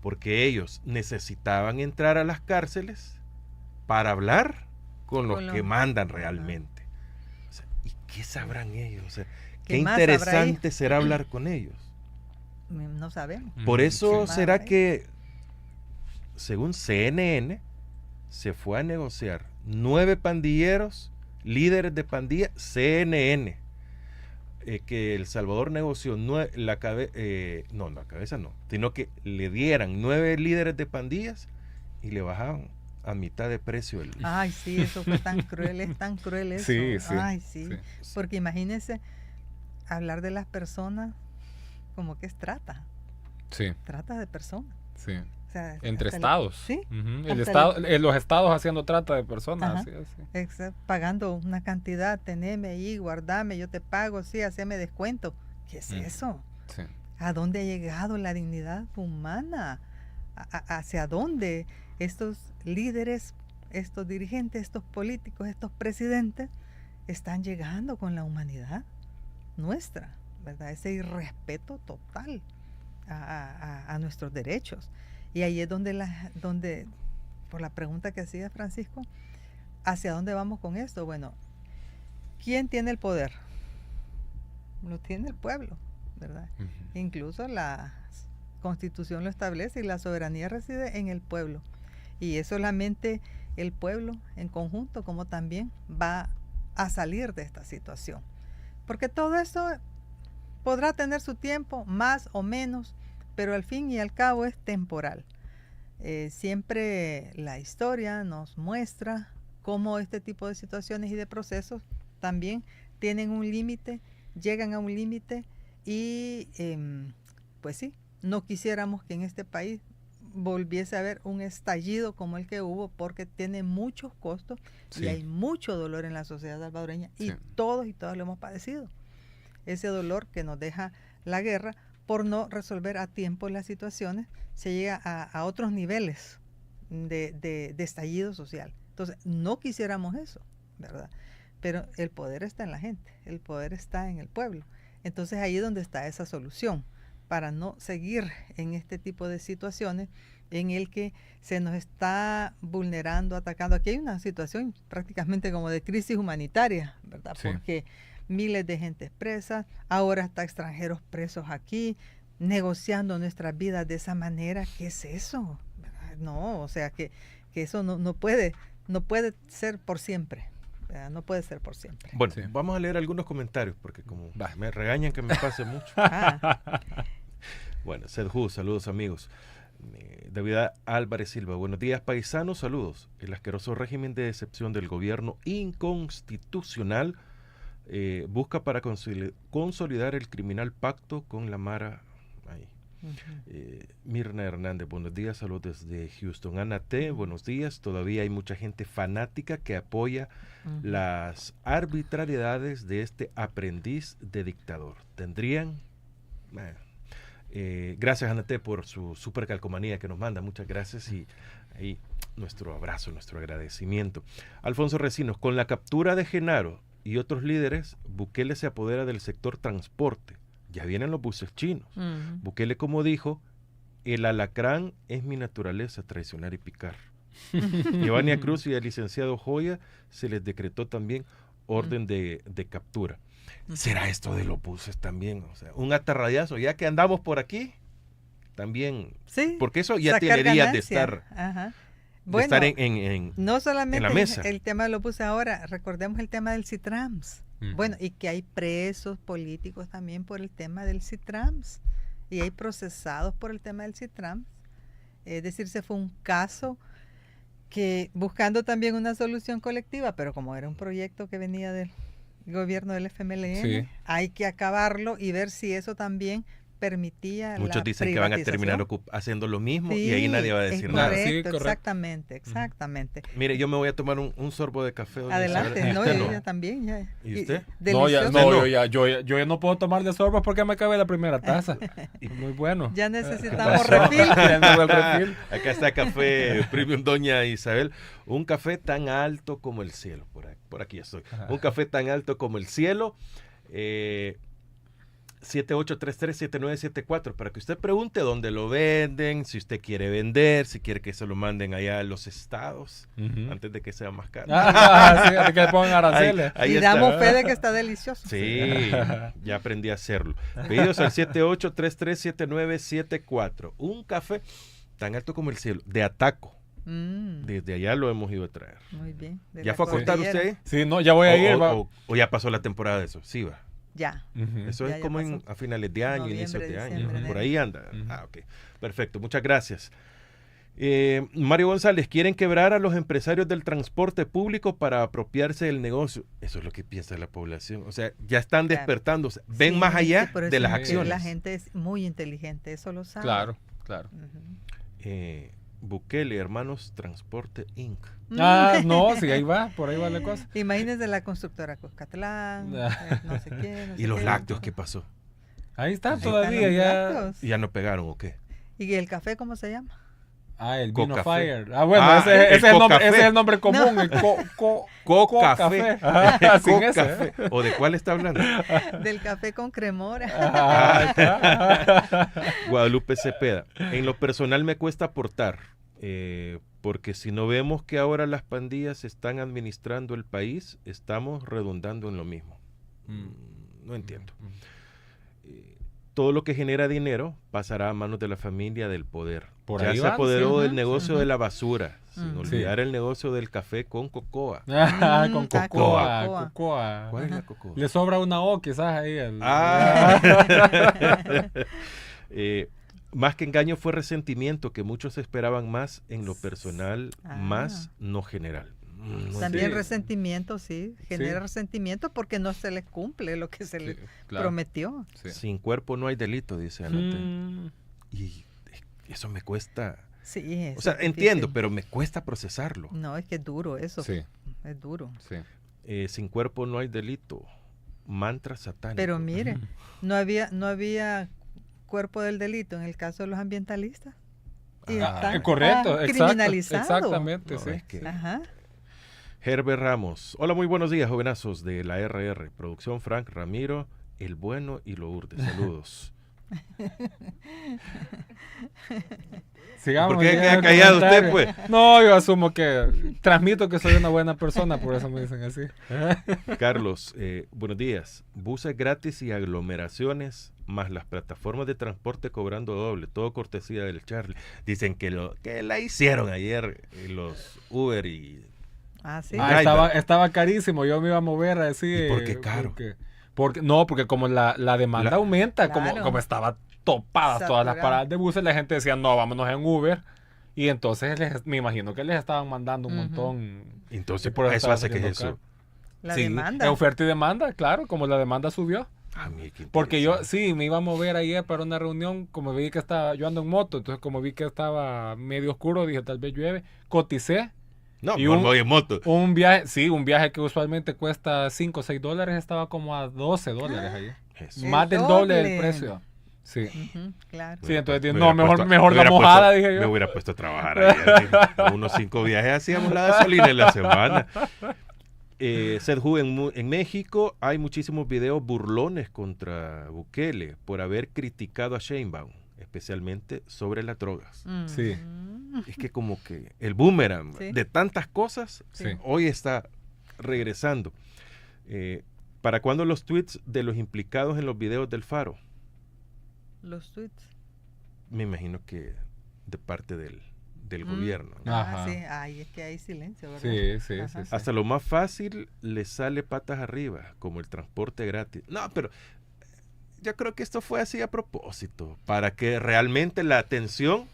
Speaker 3: Porque ellos necesitaban entrar a las cárceles para hablar con los que mandan realmente. O sea, ¿y qué sabrán ellos? O sea, qué interesante será hablar con ellos.
Speaker 4: No sabemos.
Speaker 3: Por eso
Speaker 4: Sí.
Speaker 3: será que, según CNN, se fue a negociar 9 pandilleros, líderes de pandilla, CNN, que El Salvador negoció la cabeza no, sino que le dieran 9 líderes de pandillas y le bajaban a mitad de precio el...
Speaker 4: Ay, sí, eso fue tan cruel, es tan cruel eso.
Speaker 5: Sí, sí.
Speaker 4: Ay, sí. Porque imagínense hablar de las personas como que es trata.
Speaker 5: Sí.
Speaker 4: Trata de personas.
Speaker 5: Sí.
Speaker 4: O sea,
Speaker 5: Entre estados.
Speaker 4: Sí.
Speaker 5: Los estados haciendo trata de personas. Así.
Speaker 4: Pagando una cantidad, teneme ahí, guardame, yo te pago, sí, haceme descuento. ¿Qué es eso?
Speaker 5: Sí.
Speaker 4: ¿A dónde ha llegado la dignidad humana? ¿Hacia dónde estos líderes, estos dirigentes, estos políticos, estos presidentes están llegando con la humanidad nuestra, ¿verdad? Ese irrespeto total a nuestros derechos. Y ahí es donde por la pregunta que hacía Francisco, ¿hacia dónde vamos con esto? Bueno, ¿quién tiene el poder? Lo tiene el pueblo, ¿verdad? Incluso la Constitución lo establece y la soberanía reside en el pueblo. Y es solamente el pueblo en conjunto como también va a salir de esta situación. Porque todo eso podrá tener su tiempo, más o menos, pero al fin y al cabo es temporal. Siempre la historia nos muestra cómo este tipo de situaciones y de procesos también tienen un límite, llegan a un límite y pues sí, no quisiéramos que en este país volviese a haber un estallido como el que hubo, porque tiene muchos costos y hay mucho dolor en la sociedad salvadoreña y todos y todas lo hemos padecido. Ese dolor que nos deja la guerra por no resolver a tiempo las situaciones, se llega a otros niveles de estallido social. Entonces, no quisiéramos eso, ¿verdad? Pero el poder está en la gente, el poder está en el pueblo. Entonces, ahí es donde está esa solución, para no seguir en este tipo de situaciones en el que se nos está vulnerando, atacando. Aquí hay una situación prácticamente como de crisis humanitaria, ¿verdad? Sí. Porque miles de gente presa, ahora hasta extranjeros presos aquí, negociando nuestras vidas de esa manera. ¿Qué es eso? ¿Verdad? No, o sea que eso no puede ser por siempre. ¿Verdad? No puede ser por siempre.
Speaker 3: Bueno, vamos a leer algunos comentarios porque como me regañan que me pase mucho. Bueno, Sedhu, saludos amigos. David Álvarez Silva, buenos días paisanos, saludos. El asqueroso régimen de decepción del gobierno inconstitucional busca para consolidar el criminal pacto con la Mara. Ahí. Mirna Hernández, buenos días, saludos desde Houston. Ana T, buenos días. Todavía hay mucha gente fanática que apoya las arbitrariedades de este aprendiz de dictador. Tendrían... gracias Ana T por su super calcomanía que nos manda, muchas gracias, y ahí nuestro abrazo, nuestro agradecimiento. Alfonso Recinos, con la captura de Genaro y otros líderes, Bukele se apodera del sector transporte. Ya vienen los buses chinos. Bukele, como dijo, el alacrán es mi naturaleza, traicionar y picar. Giovanni Cruz y el licenciado Joya se les decretó también orden de captura. ¿Será esto de los buses también? O sea, un atarrayazo, ya que andamos por aquí, también, porque eso ya tiene días de estar...
Speaker 4: Bueno,
Speaker 3: estar en no solamente en la mesa.
Speaker 4: El tema de los buses ahora, recordemos el tema del CITRAMS. Bueno, y que hay presos políticos también por el tema del CITRAMS. Y hay procesados por el tema del CITRAMS. Es decir, se fue un caso que buscando también una solución colectiva, pero como era un proyecto que venía del gobierno del FMLN, hay que acabarlo y ver si eso también permitía
Speaker 3: muchos dicen que van a terminar haciendo lo mismo y ahí nadie va a decir nada.
Speaker 4: Correcto, exactamente.
Speaker 3: Mire, yo me voy a tomar un sorbo de café.
Speaker 4: Adelante, no, ella también. Ya.
Speaker 3: ¿Y usted?
Speaker 5: Yo ya no puedo tomar de sorbos porque me acabé la primera taza. Muy bueno.
Speaker 4: Ya necesitamos refil.
Speaker 3: Acá está café Premium Doña Isabel. Un café tan alto como el cielo. Por aquí estoy. Un café tan alto como el cielo. 7833-7974 para que usted pregunte dónde lo venden, si usted quiere vender, si quiere que se lo manden allá a los estados antes de que sea más caro.
Speaker 5: Antes que le pongan aranceles.
Speaker 4: Ahí y damos fe de que está delicioso.
Speaker 3: Sí, ya aprendí a hacerlo. Pedidos al 7833-7974. Un café tan alto como el cielo, de Ataco. Desde allá lo hemos ido a traer.
Speaker 4: Muy bien.
Speaker 3: ¿Ya fue a cortar usted?
Speaker 5: Sí, no, ya voy a ir.
Speaker 3: O ya pasó la temporada de eso, sí va.
Speaker 4: Ya.
Speaker 3: Eso
Speaker 4: ya
Speaker 3: es como a finales de año, inicios de año. Por ahí anda. Ok. Perfecto. Muchas gracias. Mario González, quieren quebrar a los empresarios del transporte público para apropiarse del negocio. Eso es lo que piensa la población. O sea, ya están despertándose. Ven más allá de las acciones.
Speaker 4: La gente es muy inteligente, eso lo sabe.
Speaker 5: Claro.
Speaker 3: Bukele, Hermanos Transporte Inc.
Speaker 5: No, sí, ahí va, por ahí va la cosa.
Speaker 4: Imagínense la constructora Cuscatlán, no sé qué.
Speaker 3: ¿Y los lácteos qué pasó?
Speaker 5: Ahí está todavía, ya.
Speaker 3: ¿Y ya no pegaron o qué?
Speaker 4: ¿Y el café cómo se llama?
Speaker 5: El Vino Fire. Bueno, ese es el nombre común, el
Speaker 3: Café.
Speaker 5: Sin ese.
Speaker 3: ¿O de cuál está hablando?
Speaker 4: Del café con cremora.
Speaker 3: Guadalupe Cepeda. En lo personal me cuesta aportar Porque si no vemos que ahora las pandillas están administrando el país, estamos redundando en lo mismo. No entiendo. Todo lo que genera dinero pasará a manos de la familia del poder.
Speaker 5: Por
Speaker 3: ya
Speaker 5: ahí
Speaker 3: se
Speaker 5: van,
Speaker 3: apoderó
Speaker 5: sí.
Speaker 3: del negocio de la basura, sin
Speaker 4: Ujú.
Speaker 3: olvidar el negocio del café con cocoa.
Speaker 5: Con
Speaker 4: Cocoa.
Speaker 5: cocoa.
Speaker 3: ¿Cuál es la cocoa?
Speaker 5: Le sobra una O quizás ahí.
Speaker 3: Más que engaño fue resentimiento, que muchos esperaban más en lo personal,
Speaker 4: Ah.
Speaker 3: más no general. No
Speaker 4: También
Speaker 5: Sí.
Speaker 4: resentimiento, sí, genera
Speaker 5: Sí.
Speaker 4: resentimiento porque no se les cumple lo que se les prometió.
Speaker 5: Sí.
Speaker 3: Sin cuerpo no hay delito, dice Anate.
Speaker 5: Mm,
Speaker 3: Y eso me cuesta.
Speaker 4: Sí,
Speaker 3: O
Speaker 4: eso
Speaker 3: sea,
Speaker 4: es
Speaker 3: entiendo,
Speaker 4: difícil.
Speaker 3: pero me cuesta procesarlo.
Speaker 4: No, es que es duro eso,
Speaker 5: sí,
Speaker 4: es duro.
Speaker 5: sí.
Speaker 3: Sin cuerpo no hay delito. Mantra satánico.
Speaker 4: Pero mire, no había cuerpo del delito en el caso de los ambientalistas. Y están
Speaker 5: correcto, exacto,
Speaker 4: criminalizados.
Speaker 5: exactamente,
Speaker 3: No,
Speaker 5: sí.
Speaker 3: es que-
Speaker 4: Ajá.
Speaker 3: Herbert Ramos. Hola, muy buenos días, jovenazos de la RR. Producción Frank Ramiro, El Bueno y Lourdes. Saludos.
Speaker 5: Sigamos,
Speaker 3: ¿Por qué
Speaker 5: sigamos
Speaker 3: queda
Speaker 5: el
Speaker 3: callado usted,
Speaker 5: comentario.
Speaker 3: pues?
Speaker 5: No, yo asumo que transmito que soy una buena persona, por eso me dicen así.
Speaker 3: Carlos, buenos días. Buses gratis y aglomeraciones, más las plataformas de transporte cobrando doble, todo cortesía del Charlie. Dicen que la hicieron ayer los Uber y...
Speaker 4: Ah, sí.
Speaker 5: Estaba carísimo, yo me iba a mover así.
Speaker 3: ¿Y por qué caro?
Speaker 5: Porque como la demanda
Speaker 3: La-
Speaker 5: aumenta,
Speaker 4: Claro.
Speaker 5: como estaba topadas todas las
Speaker 4: Saturado.
Speaker 5: paradas de buses, la gente decía, no, vámonos en Uber. Y entonces me imagino que les estaban mandando un
Speaker 4: Ujú.
Speaker 5: montón.
Speaker 3: Entonces,
Speaker 5: Y por eso
Speaker 3: eso
Speaker 5: estaba
Speaker 3: hace que es
Speaker 5: saliendo
Speaker 3: eso.
Speaker 4: La
Speaker 5: Sí,
Speaker 4: demanda.
Speaker 5: oferta y demanda, claro, como la demanda subió.
Speaker 3: A mí, qué
Speaker 5: Porque yo,
Speaker 3: interesante.
Speaker 5: sí, me iba a mover ayer para una reunión, como vi que yo ando en moto, entonces como vi que estaba medio oscuro, dije tal vez llueve, coticé.
Speaker 3: No,
Speaker 5: y
Speaker 3: no
Speaker 5: un-
Speaker 3: voy en moto.
Speaker 5: Un viaje que usualmente cuesta 5 o 6 dólares, estaba como a 12 dólares ahí.
Speaker 3: Eso.
Speaker 4: El
Speaker 5: Más del doble del
Speaker 4: doble.
Speaker 5: precio. Sí.
Speaker 4: Ujú, claro.
Speaker 5: Sí, entonces
Speaker 3: Me
Speaker 5: no,
Speaker 3: hubiera puesto-
Speaker 5: mejor
Speaker 3: me
Speaker 5: la
Speaker 3: hubiera
Speaker 5: mojada,
Speaker 3: puesto-
Speaker 5: dije yo.
Speaker 3: Me hubiera puesto a trabajar ayer. Unos 5 viajes hacíamos la gasolina en la semana. Seth Hu en México hay muchísimos videos burlones contra Bukele por haber criticado a Sheinbaum, especialmente sobre las drogas.
Speaker 5: Sí.
Speaker 4: Mm.
Speaker 3: Es que como que el boomerang
Speaker 4: Sí.
Speaker 3: de tantas cosas
Speaker 5: Sí.
Speaker 3: hoy está regresando. ¿Para cuándo los tweets de los implicados en los videos del Faro?
Speaker 4: Los tweets.
Speaker 3: Me imagino que de parte del
Speaker 4: Mm.
Speaker 3: gobierno, ¿no?
Speaker 5: Ajá.
Speaker 4: Sí. Ay, es que hay silencio, ¿verdad?
Speaker 5: Sí, sí,
Speaker 4: Ajá.
Speaker 5: sí, sí.
Speaker 3: Hasta lo más fácil le sale patas arriba, como el transporte gratis. No, pero yo creo que esto fue así a propósito, para que realmente la atención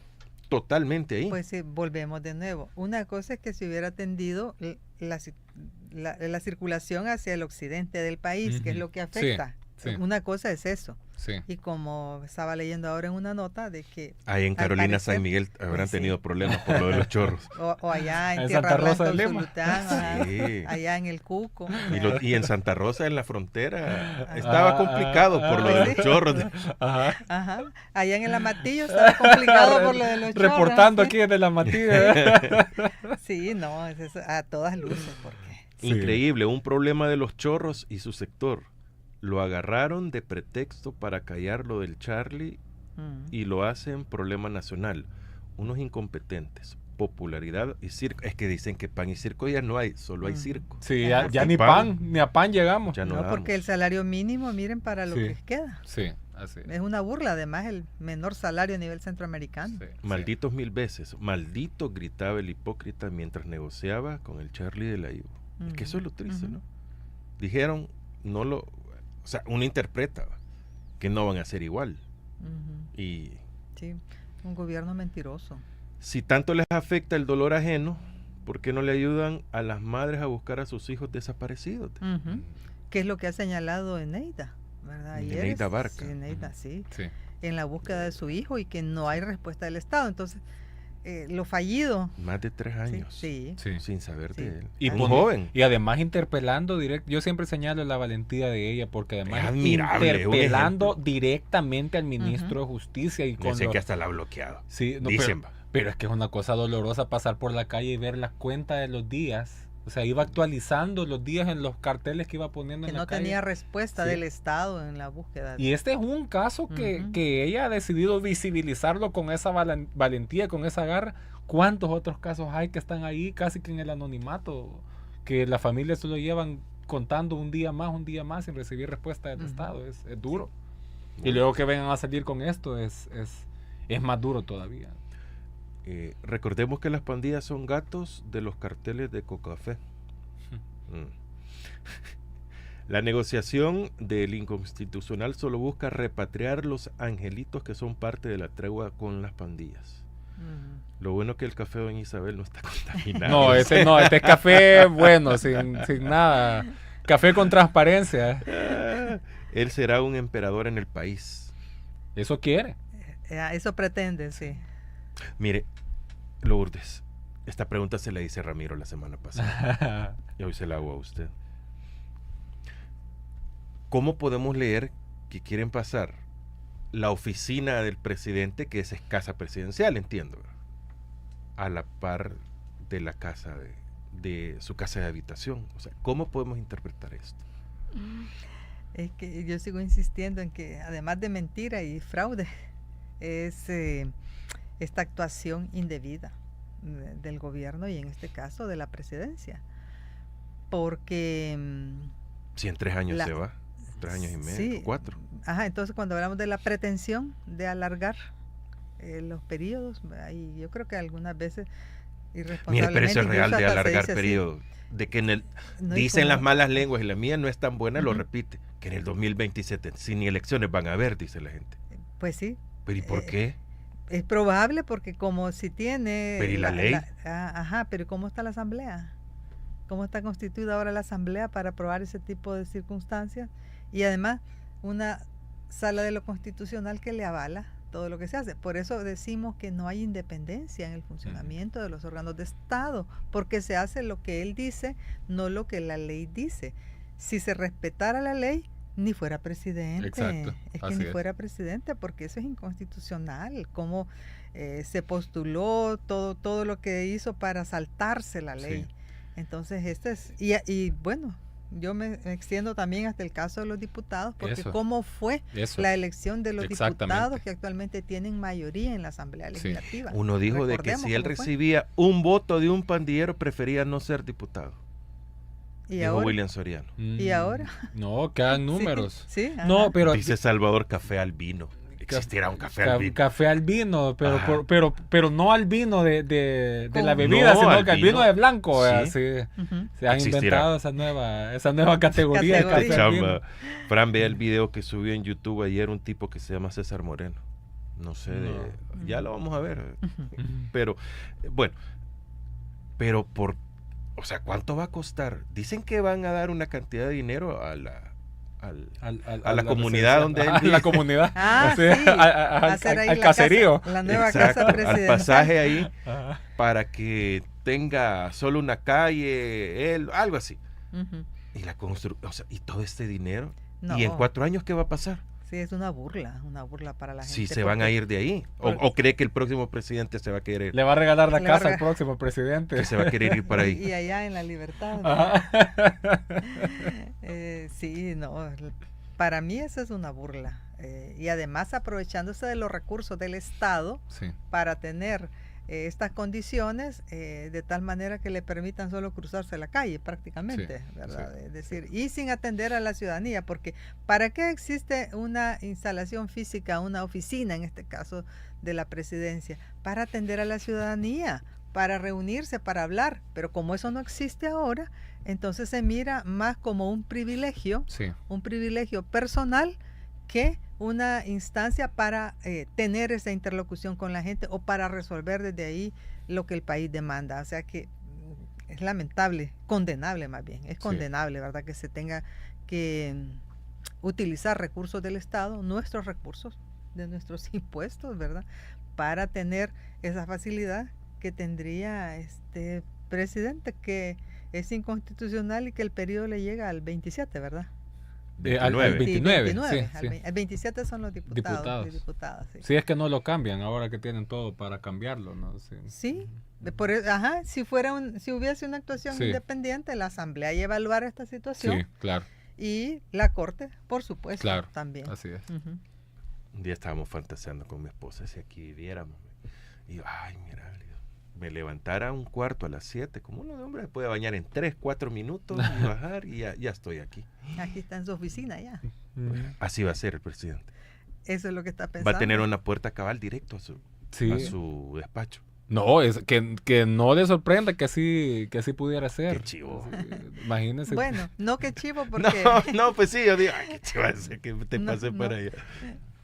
Speaker 3: totalmente ahí.
Speaker 4: Pues sí, volvemos de nuevo. Una cosa es que se hubiera atendido la circulación hacia el occidente del país, que es
Speaker 5: Ujú.
Speaker 4: lo que
Speaker 5: Sí,
Speaker 4: afecta.
Speaker 5: sí.
Speaker 4: Una cosa es eso.
Speaker 5: Sí.
Speaker 4: Y como estaba leyendo ahora en una nota de que,
Speaker 3: Ahí en
Speaker 4: al
Speaker 3: Carolina
Speaker 4: parecer,
Speaker 3: San Miguel habrán
Speaker 4: sí.
Speaker 3: tenido problemas por lo de los chorros.
Speaker 4: o allá en
Speaker 5: En
Speaker 4: Tierra
Speaker 5: Santa Rosa
Speaker 4: Blanca,
Speaker 5: de Lima.
Speaker 4: Usulután, ajá,
Speaker 3: Sí.
Speaker 4: allá en el Cuco.
Speaker 3: Y en Santa Rosa, en la frontera, estaba complicado por lo de
Speaker 4: ah,
Speaker 3: los chorros.
Speaker 5: Ajá.
Speaker 4: Ajá. Allá en el Amatillo estaba complicado por lo de los chorros,
Speaker 5: Reportando
Speaker 4: ¿sí?
Speaker 5: aquí desde la Matilla.
Speaker 4: Sí, no, es eso, a todas luces, porque
Speaker 5: Sí.
Speaker 3: Increíble, un problema de los chorros y su sector. Lo agarraron de pretexto para callar lo del Charlie y lo hacen problema nacional. Unos incompetentes, popularidad y circo. Es que dicen que pan y circo ya no hay, solo hay circo.
Speaker 5: Sí,
Speaker 4: Ajá.
Speaker 5: ya ni ni a pan llegamos.
Speaker 3: Ya no
Speaker 4: no,
Speaker 3: damos.
Speaker 4: porque el salario mínimo, miren para lo
Speaker 5: Sí.
Speaker 4: que queda.
Speaker 5: Sí, así.
Speaker 4: Es una burla, además, el menor salario a nivel centroamericano.
Speaker 5: Sí,
Speaker 3: Malditos 1000 veces. Maldito, gritaba el hipócrita mientras negociaba con el Charlie de la Ivo. Es que eso es lo triste,
Speaker 4: Ujú.
Speaker 3: ¿no? Dijeron, no lo... O sea, uno interpreta que no van a ser igual.
Speaker 4: Ujú.
Speaker 3: Y
Speaker 4: Sí, un gobierno mentiroso.
Speaker 3: si tanto les afecta el dolor ajeno, ¿por qué no le ayudan a las madres a buscar a sus hijos desaparecidos?
Speaker 4: Ujú. ¿Qué es lo que ha señalado Eneida? ¿Verdad? Ayer
Speaker 3: Eneida Barca.
Speaker 4: Sí, Eneida, sí,
Speaker 5: Sí.
Speaker 4: en la búsqueda de su hijo y que no hay respuesta del Estado. Entonces, lo fallido.
Speaker 3: Más de 3
Speaker 4: Sí,
Speaker 3: años.
Speaker 4: sí.
Speaker 5: Sí.
Speaker 3: Sin saber
Speaker 4: Sí.
Speaker 3: de él.
Speaker 5: Y
Speaker 3: Un
Speaker 5: pon-
Speaker 3: joven.
Speaker 5: Y además interpelando directo. Yo siempre señalo la valentía de ella porque además
Speaker 3: Es admirable, un
Speaker 5: interpelando
Speaker 3: ejemplo.
Speaker 5: directamente al ministro de Justicia y con
Speaker 3: Dice
Speaker 5: lo-
Speaker 3: que hasta la ha bloqueado.
Speaker 5: Sí, no,
Speaker 3: Dicen,
Speaker 5: pero es que es una cosa dolorosa pasar por la calle y ver las cuentas de los días. O sea, iba actualizando los días en los carteles que iba poniendo
Speaker 4: Que
Speaker 5: en la
Speaker 4: no
Speaker 5: calle.
Speaker 4: tenía respuesta
Speaker 5: Sí.
Speaker 4: del Estado en la búsqueda.
Speaker 5: Y este es un caso
Speaker 4: Ujú.
Speaker 5: que ella ha decidido visibilizarlo con esa valentía, con esa garra, ¿Cuántos otros casos hay que están ahí casi que en el anonimato? Que las familias solo llevan contando un día más sin recibir respuesta del Estado. Es duro. Y luego que vengan a salir con esto es más duro todavía.
Speaker 3: Recordemos que las pandillas son gatos de los carteles de Cocafé. La negociación del inconstitucional solo busca repatriar los angelitos que son parte de la tregua con las pandillas. Lo bueno es que el café de Doña Isabel no está contaminado.
Speaker 5: No, este es café bueno, sin nada. Café con transparencia.
Speaker 3: Él será un emperador en el país.
Speaker 5: Eso quiere.
Speaker 4: Eso pretende, sí.
Speaker 3: Mire, Lourdes, esta pregunta se la hice a Ramiro la semana pasada. Y hoy se la hago a usted. ¿Cómo podemos leer que quieren pasar la oficina del presidente, que es casa presidencial, entiendo, a la par de la casa de su casa de habitación? O sea, ¿cómo podemos interpretar esto?
Speaker 4: Es que yo sigo insistiendo en que además de mentira y fraude, es esta actuación indebida del gobierno y en este caso de la presidencia. Porque...
Speaker 3: si en 3 años se va, 3 años y medio,
Speaker 4: sí,
Speaker 3: 4.
Speaker 4: Ajá, entonces cuando hablamos de la pretensión de alargar los periodos, ahí yo creo que algunas veces irresponsablemente...
Speaker 3: Mire, pero eso es real de alargar
Speaker 4: dice
Speaker 3: periodos. De que
Speaker 4: no
Speaker 3: dicen las
Speaker 4: como...
Speaker 3: malas lenguas y la mía no es tan buena, lo repite, que en el 2027 si ni elecciones van a haber, dice la gente.
Speaker 4: Pues sí.
Speaker 3: ¿Pero y por qué?
Speaker 4: Es probable porque como si tiene...
Speaker 3: ¿Pero y la ley?
Speaker 4: Ajá, pero ¿cómo está la asamblea? ¿Cómo está constituida ahora la asamblea para aprobar ese tipo de circunstancias? Y además una sala de lo constitucional que le avala todo lo que se hace. Por eso decimos que no hay independencia en el funcionamiento de los órganos de Estado, porque se hace lo que él dice, no lo que la ley dice. Si se respetara la ley, ni fuera presidente.
Speaker 5: Exacto,
Speaker 4: Es que ni fuera presidente, porque eso es inconstitucional. Cómo se postuló, todo lo que hizo para saltarse la ley.
Speaker 5: Sí.
Speaker 4: Entonces, y bueno, yo me extiendo también hasta el caso de los diputados, porque cómo fue la elección de los diputados que actualmente tienen mayoría en la Asamblea Legislativa.
Speaker 3: Uno dijo de que si él recibía un voto de un pandillero, prefería no ser diputado.
Speaker 4: ¿Y
Speaker 3: dijo
Speaker 4: ahora?
Speaker 3: William Soriano.
Speaker 4: ¿Y ahora?
Speaker 5: No, quedan números.
Speaker 4: Sí,
Speaker 5: no, pero
Speaker 3: dice Salvador café al vino. Existirá un café al vino.
Speaker 5: Café al vino, pero no al vino de la bebida, sino que al vino de blanco.
Speaker 3: Sí.
Speaker 5: Se han inventado esa nueva categoría de café al vino.
Speaker 3: Fran, vea el video que subió en YouTube ayer un tipo que se llama César Moreno. No sé, ya lo vamos a ver. Pero, bueno, o sea, ¿cuánto va a costar? Dicen que van a dar una cantidad de dinero a la comunidad donde él vive.
Speaker 5: A la comunidad.
Speaker 4: Al
Speaker 5: caserío.
Speaker 4: La nueva casa presidencial.
Speaker 3: Al pasaje ahí para que tenga solo una calle, algo así. Y la construcción, y todo este dinero.
Speaker 4: No.
Speaker 3: ¿Y en 4 años qué va a pasar?
Speaker 4: Sí, es una burla para la gente.
Speaker 3: Si se van a ir de ahí. O cree que el próximo presidente se va a querer.
Speaker 5: Le va a regalar la casa al próximo presidente.
Speaker 3: Que se va a querer ir para ahí.
Speaker 4: Y allá en La Libertad. Sí, no. Para mí eso es una burla. Y además aprovechándose de los recursos del Estado para tener estas condiciones de tal manera que le permitan solo cruzarse la calle prácticamente, ¿verdad? Es decir, y sin atender a la ciudadanía, porque ¿para qué existe una instalación física, una oficina en este caso de la presidencia? Para atender a la ciudadanía, para reunirse, para hablar, pero como eso no existe ahora, entonces se mira más como un privilegio personal que una instancia para tener esa interlocución con la gente o para resolver desde ahí lo que el país demanda. O sea que es lamentable, condenable más bien, es condenable, ¿verdad? Que se tenga que utilizar recursos del Estado, nuestros recursos, de nuestros impuestos, ¿verdad? Para tener esa facilidad que tendría este presidente, que es inconstitucional y que el periodo le llega al 27, ¿verdad?
Speaker 5: Al 29.
Speaker 4: Al 27 son los diputados. Y diputadas,
Speaker 5: sí, es que no lo cambian ahora que tienen todo para cambiarlo, ¿no?
Speaker 4: Sí, si hubiese una actuación independiente, la Asamblea iba a evaluar esta situación.
Speaker 5: Sí, claro.
Speaker 4: Y la Corte, por supuesto, también.
Speaker 5: Así es.
Speaker 3: Un día estábamos fantaseando con mi esposa, si aquí viviéramos. Y yo, ay, mira, me levantara un cuarto a las 7, como uno de hombre se puede bañar en 3, 4 minutos y bajar y ya estoy aquí.
Speaker 4: Aquí está en su oficina ya.
Speaker 3: Así va a ser el presidente.
Speaker 4: Eso es lo que está pensando.
Speaker 3: Va a tener una puerta cabal directo a
Speaker 5: Sí.
Speaker 3: su despacho.
Speaker 5: No, es que no le sorprenda que así pudiera ser.
Speaker 3: Qué chivo.
Speaker 5: Imagínese.
Speaker 4: Bueno, no que chivo porque...
Speaker 3: No, pues sí, yo digo, ay, qué chivo ese que te
Speaker 4: No,
Speaker 3: pase
Speaker 4: no.
Speaker 3: para allá.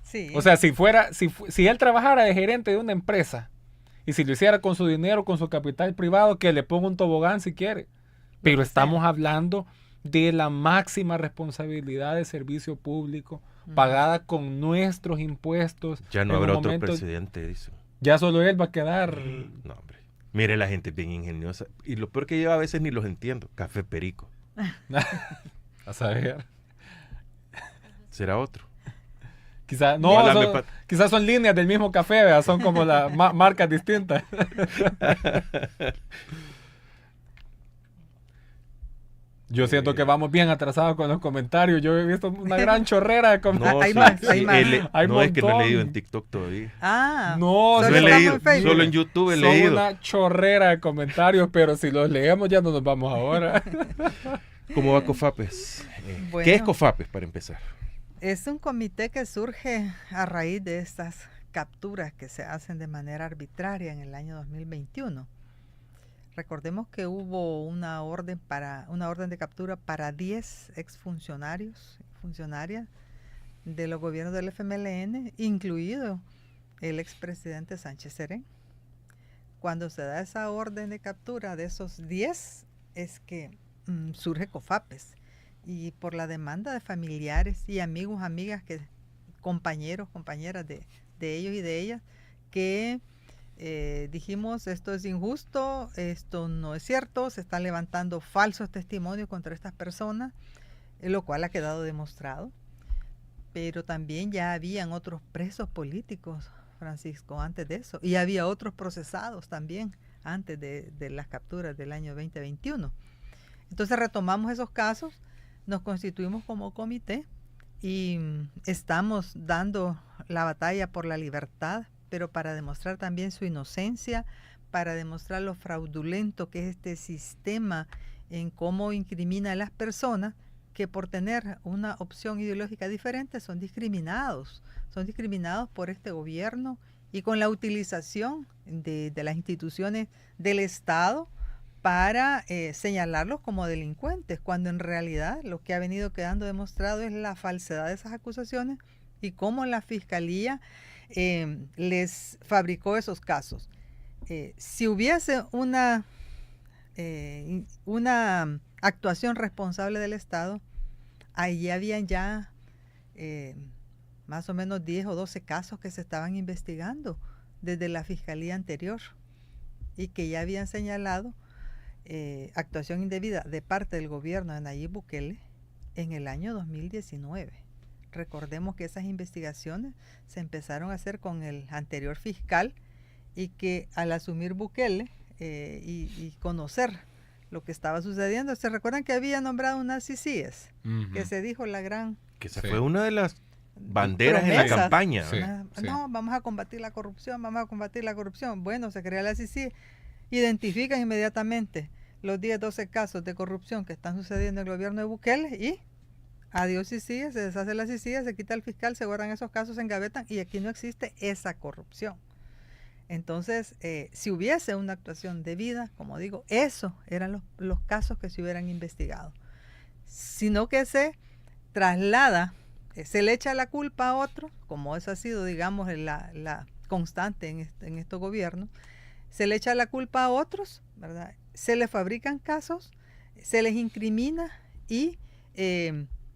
Speaker 4: Sí.
Speaker 5: O sea, si él trabajara de gerente de una empresa y si lo hiciera con su dinero, con su capital privado, que le ponga un tobogán si quiere. Pero estamos hablando de la máxima responsabilidad de servicio público pagada con nuestros impuestos.
Speaker 3: Ya no
Speaker 5: En
Speaker 3: habrá
Speaker 5: un
Speaker 3: otro
Speaker 5: momento,
Speaker 3: presidente, dice.
Speaker 5: Ya solo él va a quedar.
Speaker 3: No, hombre. Mire, la gente es bien ingeniosa. Y lo peor que yo a veces ni los entiendo. Café Perico.
Speaker 5: A saber.
Speaker 3: ¿Será otro?
Speaker 5: Quizás
Speaker 3: No,
Speaker 5: quizás son líneas del mismo café, ¿verdad? Son como las marcas distintas. Yo siento que vamos bien atrasados con los comentarios. Yo he visto una gran chorrera de comentarios.
Speaker 4: Hay más, hay más.
Speaker 5: Hay
Speaker 3: No, es que no he
Speaker 5: montón.
Speaker 3: leído en TikTok todavía.
Speaker 5: No,
Speaker 3: No he leído. Solo en YouTube he
Speaker 5: Son
Speaker 3: leído.
Speaker 5: una chorrera de comentarios, pero si los leemos ya no nos vamos ahora.
Speaker 3: ¿Cómo va COFAPES?
Speaker 4: Bueno.
Speaker 3: ¿Qué es COFAPES para empezar?
Speaker 4: Es un comité que surge a raíz de estas capturas que se hacen de manera arbitraria en el año 2021. Recordemos que hubo una orden de captura para 10 exfuncionarios y funcionarias de los gobiernos del FMLN, incluido el expresidente Sánchez Serén. Cuando se da esa orden de captura de esos 10 es que surge COFAPES, y por la demanda de familiares y amigos, amigas, compañeros, compañeras de ellos y de ellas, que dijimos, esto es injusto, esto no es cierto, se están levantando falsos testimonios contra estas personas, lo cual ha quedado demostrado. Pero también ya habían otros presos políticos, Francisco, antes de eso, y había otros procesados también antes de las capturas del año 2021. Entonces retomamos esos casos, nos constituimos como comité y estamos dando la batalla por la libertad, pero para demostrar también su inocencia, para demostrar lo fraudulento que es este sistema en cómo incrimina a las personas que por tener una opción ideológica diferente son discriminados por este gobierno y con la utilización de las instituciones del Estado para señalarlos como delincuentes, cuando en realidad lo que ha venido quedando demostrado es la falsedad de esas acusaciones y cómo la Fiscalía les fabricó esos casos. Si hubiese una actuación responsable del Estado, ahí habían ya más o menos 10 o 12 casos que se estaban investigando desde la Fiscalía anterior y que ya habían señalado actuación indebida de parte del gobierno de Nayib Bukele en el año 2019. Recordemos que esas investigaciones se empezaron a hacer con el anterior fiscal y que al asumir Bukele y conocer lo que estaba sucediendo, ¿se recuerdan que había nombrado una CICIES? Que se dijo la gran...
Speaker 3: Que esa fue una de las banderas en la campaña.
Speaker 5: Sí.
Speaker 4: No, vamos a combatir la corrupción, Bueno, se crea la CICIES, identifican inmediatamente los 10, 12 casos de corrupción que están sucediendo en el gobierno de Bukele y adiós CICIES, se deshace la CICIES, se quita el fiscal, se guardan esos casos, se engavetan y aquí no existe esa corrupción. Entonces, si hubiese una actuación debida, como digo, esos eran los casos que se hubieran investigado. Sino que se traslada, se le echa la culpa a otro, como esa ha sido, digamos, la constante en estos gobiernos, se le echa la culpa a otros, ¿verdad? Se les fabrican casos, se les incrimina y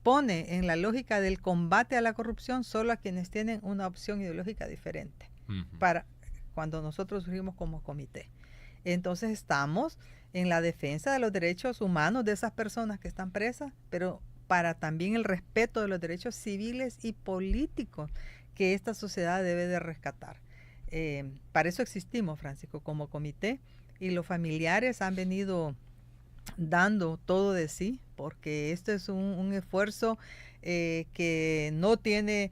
Speaker 4: pone en la lógica del combate a la corrupción solo a quienes tienen una opción ideológica diferente, para cuando nosotros surgimos como comité. Entonces estamos en la defensa de los derechos humanos de esas personas que están presas, pero para también el respeto de los derechos civiles y políticos que esta sociedad debe de rescatar. Para eso existimos, Francisco, como comité, y los familiares han venido dando todo de sí, porque esto es un esfuerzo que no tiene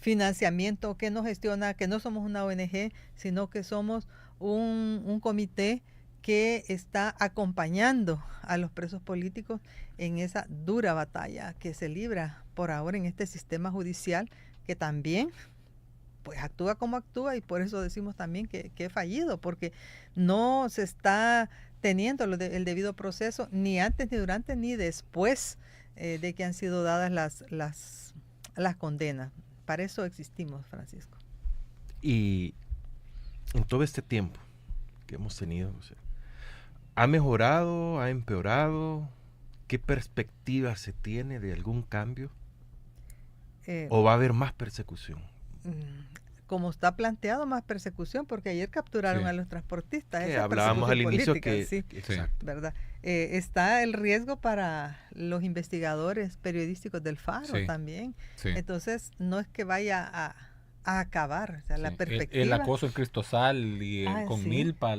Speaker 4: financiamiento, que no gestiona, que no somos una ONG, sino que somos un comité que está acompañando a los presos políticos en esa dura batalla que se libra por ahora en este sistema judicial, que también pues actúa como actúa, y por eso decimos también que es fallido, porque no se está teniendo el debido proceso ni antes, ni durante, ni después de que han sido dadas las condenas. Para eso existimos, Francisco.
Speaker 3: Y en todo este tiempo que hemos tenido, o sea, ¿ha mejorado? ¿Ha empeorado? ¿Qué perspectiva se tiene de algún cambio? ¿O va a haber más persecución?
Speaker 4: Como está planteado, más persecución, porque ayer capturaron a los transportistas.
Speaker 3: Que hablábamos al inicio que...
Speaker 4: Sí,
Speaker 3: exacto.
Speaker 4: ¿verdad? Está el riesgo para los investigadores periodísticos del Faro también.
Speaker 5: Sí.
Speaker 4: Entonces, no es que vaya a acabar, o sea, la perspectiva.
Speaker 5: El acoso en Cristosal y con Milpa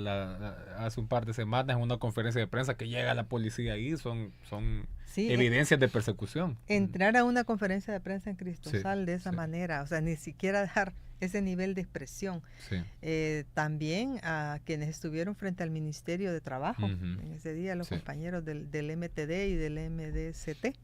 Speaker 5: hace un par de semanas en una conferencia de prensa que llega la policía ahí, son evidencias de persecución.
Speaker 4: Entrar a una conferencia de prensa en Cristosal de esa manera, o sea, ni siquiera dejar ese nivel de expresión. También a quienes estuvieron frente al Ministerio de Trabajo en ese día, los compañeros del MTD y del MDCT.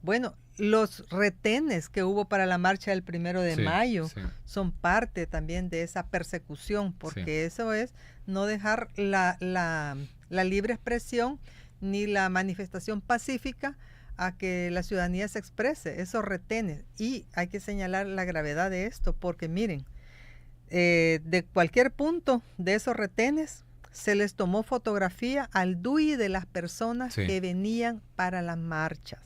Speaker 4: Bueno, los retenes que hubo para la marcha del 1 de mayo son parte también de esa persecución, porque eso es no dejar la libre expresión ni la manifestación pacífica a que la ciudadanía se exprese, esos retenes. Y hay que señalar la gravedad de esto, porque miren, de cualquier punto de esos retenes se les tomó fotografía al DUI de las personas que venían para las marchas.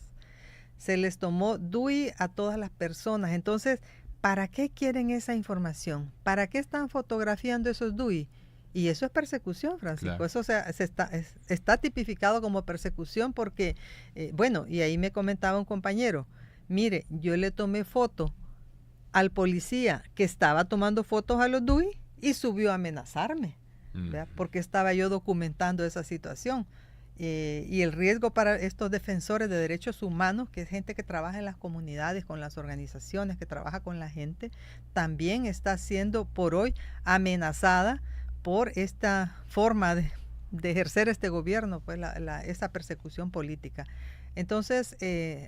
Speaker 4: Se les tomó DUI a todas las personas. Entonces, ¿para qué quieren esa información? ¿Para qué están fotografiando esos DUI? Y eso es persecución, Francisco. Claro. Eso está tipificado como persecución porque, bueno, y ahí me comentaba un compañero, mire, yo le tomé foto al policía que estaba tomando fotos a los DUI y subió a amenazarme, ¿verdad? Porque estaba yo documentando esa situación. Y el riesgo para estos defensores de derechos humanos, que es gente que trabaja en las comunidades, con las organizaciones, que trabaja con la gente, también está siendo por hoy amenazada por esta forma de ejercer este gobierno, pues esa persecución política. Entonces,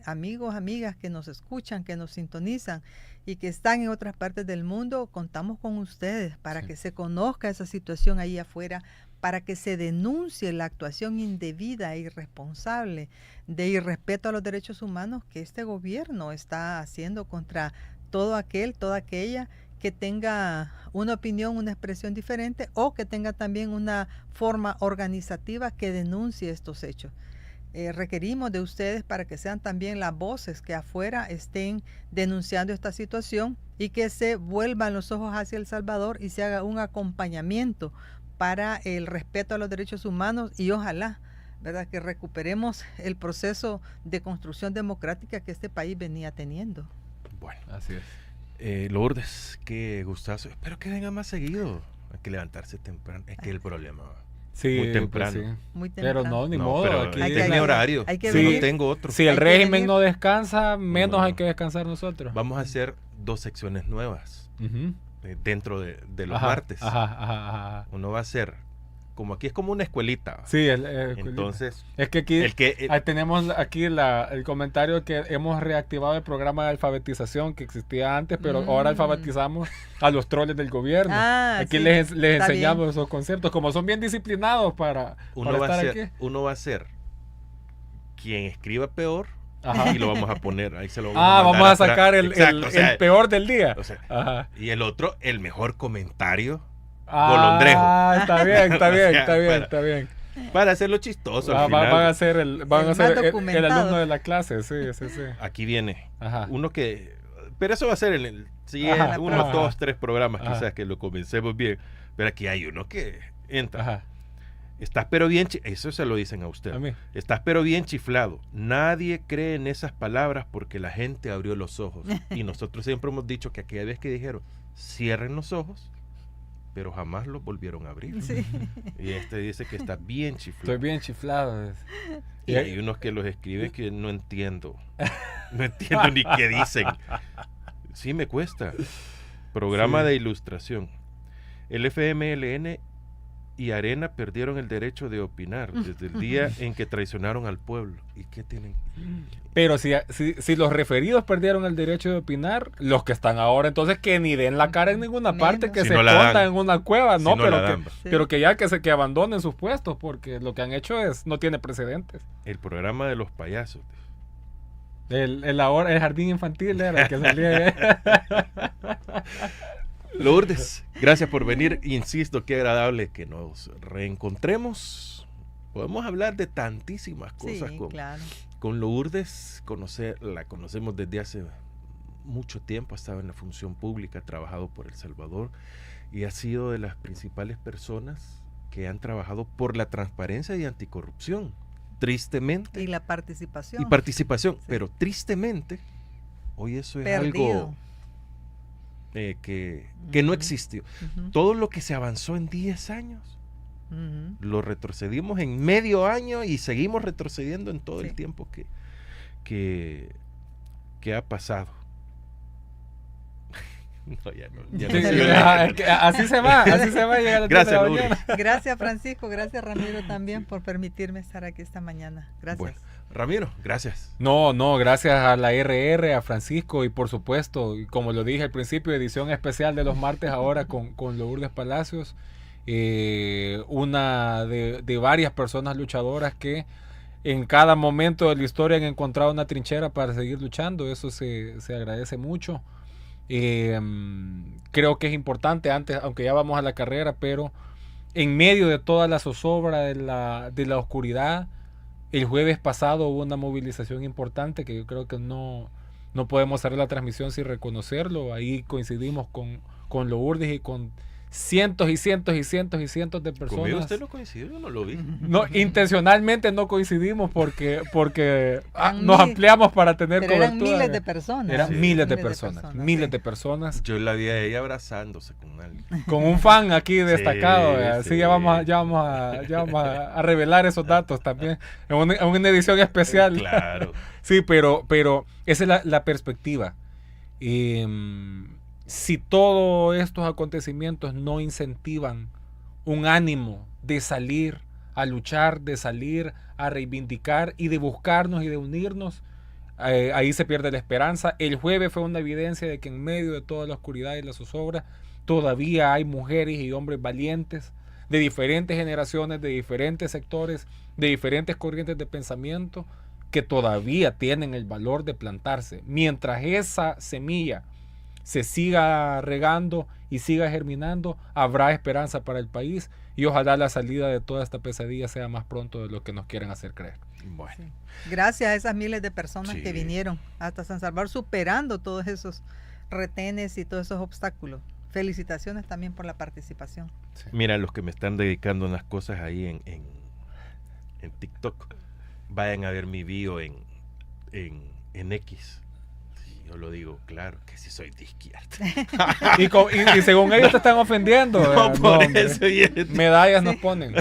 Speaker 4: amigos, amigas que nos escuchan, que nos sintonizan y que están en otras partes del mundo, contamos con ustedes para que se conozca esa situación ahí afuera, para que se denuncie la actuación indebida e irresponsable de irrespeto a los derechos humanos que este gobierno está haciendo contra todo aquel, toda aquella que tenga una opinión, una expresión diferente, o que tenga también una forma organizativa que denuncie estos hechos. Requerimos de ustedes para que sean también las voces que afuera estén denunciando esta situación y que se vuelvan los ojos hacia El Salvador y se haga un acompañamiento para el respeto a los derechos humanos y ojalá, ¿verdad?, que recuperemos el proceso de construcción democrática que este país venía teniendo.
Speaker 3: Bueno, así es. Lourdes, qué gustazo. Espero que venga más seguido. Hay que levantarse temprano. Es que el problema. Muy temprano.
Speaker 5: Pues sí.
Speaker 4: Muy temprano.
Speaker 5: Pero no, ni modo.
Speaker 3: Aquí es mi horario. No tengo otro.
Speaker 5: Si el régimen no descansa, menos hay que descansar nosotros.
Speaker 3: Vamos a hacer 2 secciones nuevas dentro de los martes. Uno va a ser, como aquí es como una escuelita.
Speaker 5: Sí,
Speaker 3: entonces
Speaker 5: es que aquí tenemos aquí el comentario que hemos reactivado el programa de alfabetización que existía antes, pero ahora alfabetizamos a los troles del gobierno. Aquí les enseñamos esos conceptos, como son bien disciplinados para estar aquí.
Speaker 3: Uno va a ser quien escriba peor. Y lo vamos a poner, ahí se lo vamos
Speaker 5: a sacar el peor del día.
Speaker 3: O sea, y el otro, el mejor comentario golondrejo.
Speaker 5: Está bien.
Speaker 3: Para hacerlo chistoso al
Speaker 5: final. Van a ser el alumno de la clase, sí.
Speaker 3: Aquí viene uno que... Pero eso va a ser el siguiente, 1, 2, 3 programas quizás que lo comencemos bien. Pero aquí hay uno que entra. Estás pero bien, eso se lo dicen a usted.
Speaker 5: A mí.
Speaker 3: Estás pero bien chiflado. Nadie cree en esas palabras porque la gente abrió los ojos. Y nosotros siempre hemos dicho que aquella vez que dijeron, cierren los ojos, pero jamás los volvieron a abrir.
Speaker 4: Sí.
Speaker 3: Y este dice que está bien chiflado.
Speaker 5: Estoy bien chiflado.
Speaker 3: Y hay unos que los escriben que no entiendo. No entiendo ni qué dicen. Sí me cuesta. Programa de ilustración. El FMLN y Arena perdieron el derecho de opinar desde el día en que traicionaron al pueblo. ¿Y qué tienen?
Speaker 5: Pero si los referidos perdieron el derecho de opinar, los que están ahora, entonces que ni den la cara en ninguna parte, que
Speaker 3: si
Speaker 5: se
Speaker 3: no
Speaker 5: escondan en una cueva,
Speaker 3: si
Speaker 5: no,
Speaker 3: no
Speaker 5: pero que ya que abandonen sus puestos, porque lo que han hecho no tiene precedentes.
Speaker 3: El programa de los payasos.
Speaker 5: El jardín infantil era el que salía.
Speaker 3: Lourdes, gracias por venir. Insisto, qué agradable que nos reencontremos. Podemos hablar de tantísimas cosas con Lourdes. La conocemos desde hace mucho tiempo. Ha estado en la función pública, ha trabajado por El Salvador y ha sido de las principales personas que han trabajado por la transparencia y anticorrupción. Tristemente.
Speaker 4: Y la participación. Sí.
Speaker 3: Pero tristemente, hoy eso es
Speaker 4: perdido.
Speaker 3: Algo que no existió. Todo lo que se avanzó en 10 años, lo retrocedimos en medio año y seguimos retrocediendo en todo el tiempo que ha pasado. No, ya no.
Speaker 5: Así se va a llegar a
Speaker 3: Gracias, Lourdes.
Speaker 4: Gracias, Francisco. Gracias, Ramiro, también por permitirme estar aquí esta mañana. Gracias.
Speaker 3: Bueno, Ramiro, gracias.
Speaker 5: No, gracias a la RR, a Francisco y por supuesto, como lo dije al principio, edición especial de los martes ahora con Lourdes Palacios, una de varias personas luchadoras que en cada momento de la historia han encontrado una trinchera para seguir luchando. Eso se agradece mucho. Creo que es importante, aunque ya vamos a la carrera, pero en medio de toda la zozobra de la oscuridad, el jueves pasado hubo una movilización importante que yo creo que no podemos hacer la transmisión sin reconocerlo. Ahí coincidimos con Lourdes y con cientos y cientos y cientos y cientos de personas.
Speaker 3: ¿Conmigo usted no coincidió? Yo no lo vi.
Speaker 5: No, intencionalmente no coincidimos porque nos ampliamos para tener cobertura.
Speaker 4: Eran miles de personas.
Speaker 5: Eran miles de personas.
Speaker 3: Yo la vi a ella abrazándose con alguien.
Speaker 5: Con un fan aquí destacado. Así ya vamos a revelar esos datos también en una edición especial.
Speaker 3: Claro.
Speaker 5: Sí, pero esa es la perspectiva. Si todos estos acontecimientos no incentivan un ánimo de salir a luchar, de salir a reivindicar y de buscarnos y de unirnos, ahí se pierde la esperanza. El jueves fue una evidencia de que en medio de toda la oscuridad y la zozobra todavía hay mujeres y hombres valientes de diferentes generaciones, de diferentes sectores, de diferentes corrientes de pensamiento que todavía tienen el valor de plantarse. Mientras esa semilla se siga regando y siga germinando, habrá esperanza para el país y ojalá la salida de toda esta pesadilla sea más pronto de lo que nos quieren hacer creer.
Speaker 3: Bueno.
Speaker 4: Sí. Gracias a esas miles de personas que vinieron hasta San Salvador superando todos esos retenes y todos esos obstáculos. Felicitaciones también por la participación.
Speaker 3: Sí. Mira, los que me están dedicando unas cosas ahí en TikTok, vayan a ver mi bio en X. Yo lo digo, claro, que sí soy de izquierda.
Speaker 5: y según ellos te están ofendiendo.
Speaker 3: No, por eso.
Speaker 5: Medallas nos ponen.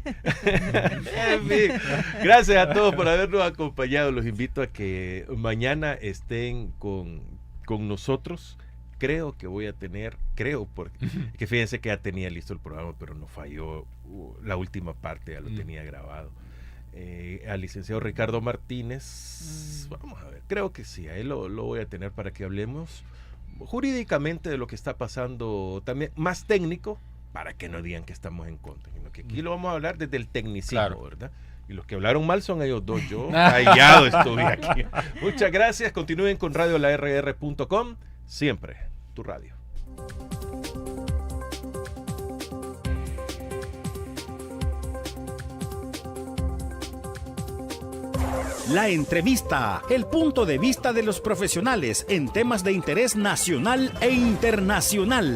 Speaker 3: En fin, gracias a todos por habernos acompañado. Los invito a que mañana estén con nosotros. Creo que voy a tener, porque fíjense que ya tenía listo el programa, pero no falló. La última parte ya lo tenía grabado. Al licenciado Ricardo Martínez, vamos a ver, creo que sí, a él lo voy a tener para que hablemos jurídicamente de lo que está pasando, también más técnico, para que no digan que estamos en contra, sino que aquí lo vamos a hablar desde el tecnicismo, claro. ¿Verdad? Y los que hablaron mal son ellos dos, yo callado estoy aquí. Muchas gracias, continúen con radiolarr.com, siempre tu radio.
Speaker 1: La entrevista, el punto de vista de los profesionales en temas de interés nacional e internacional.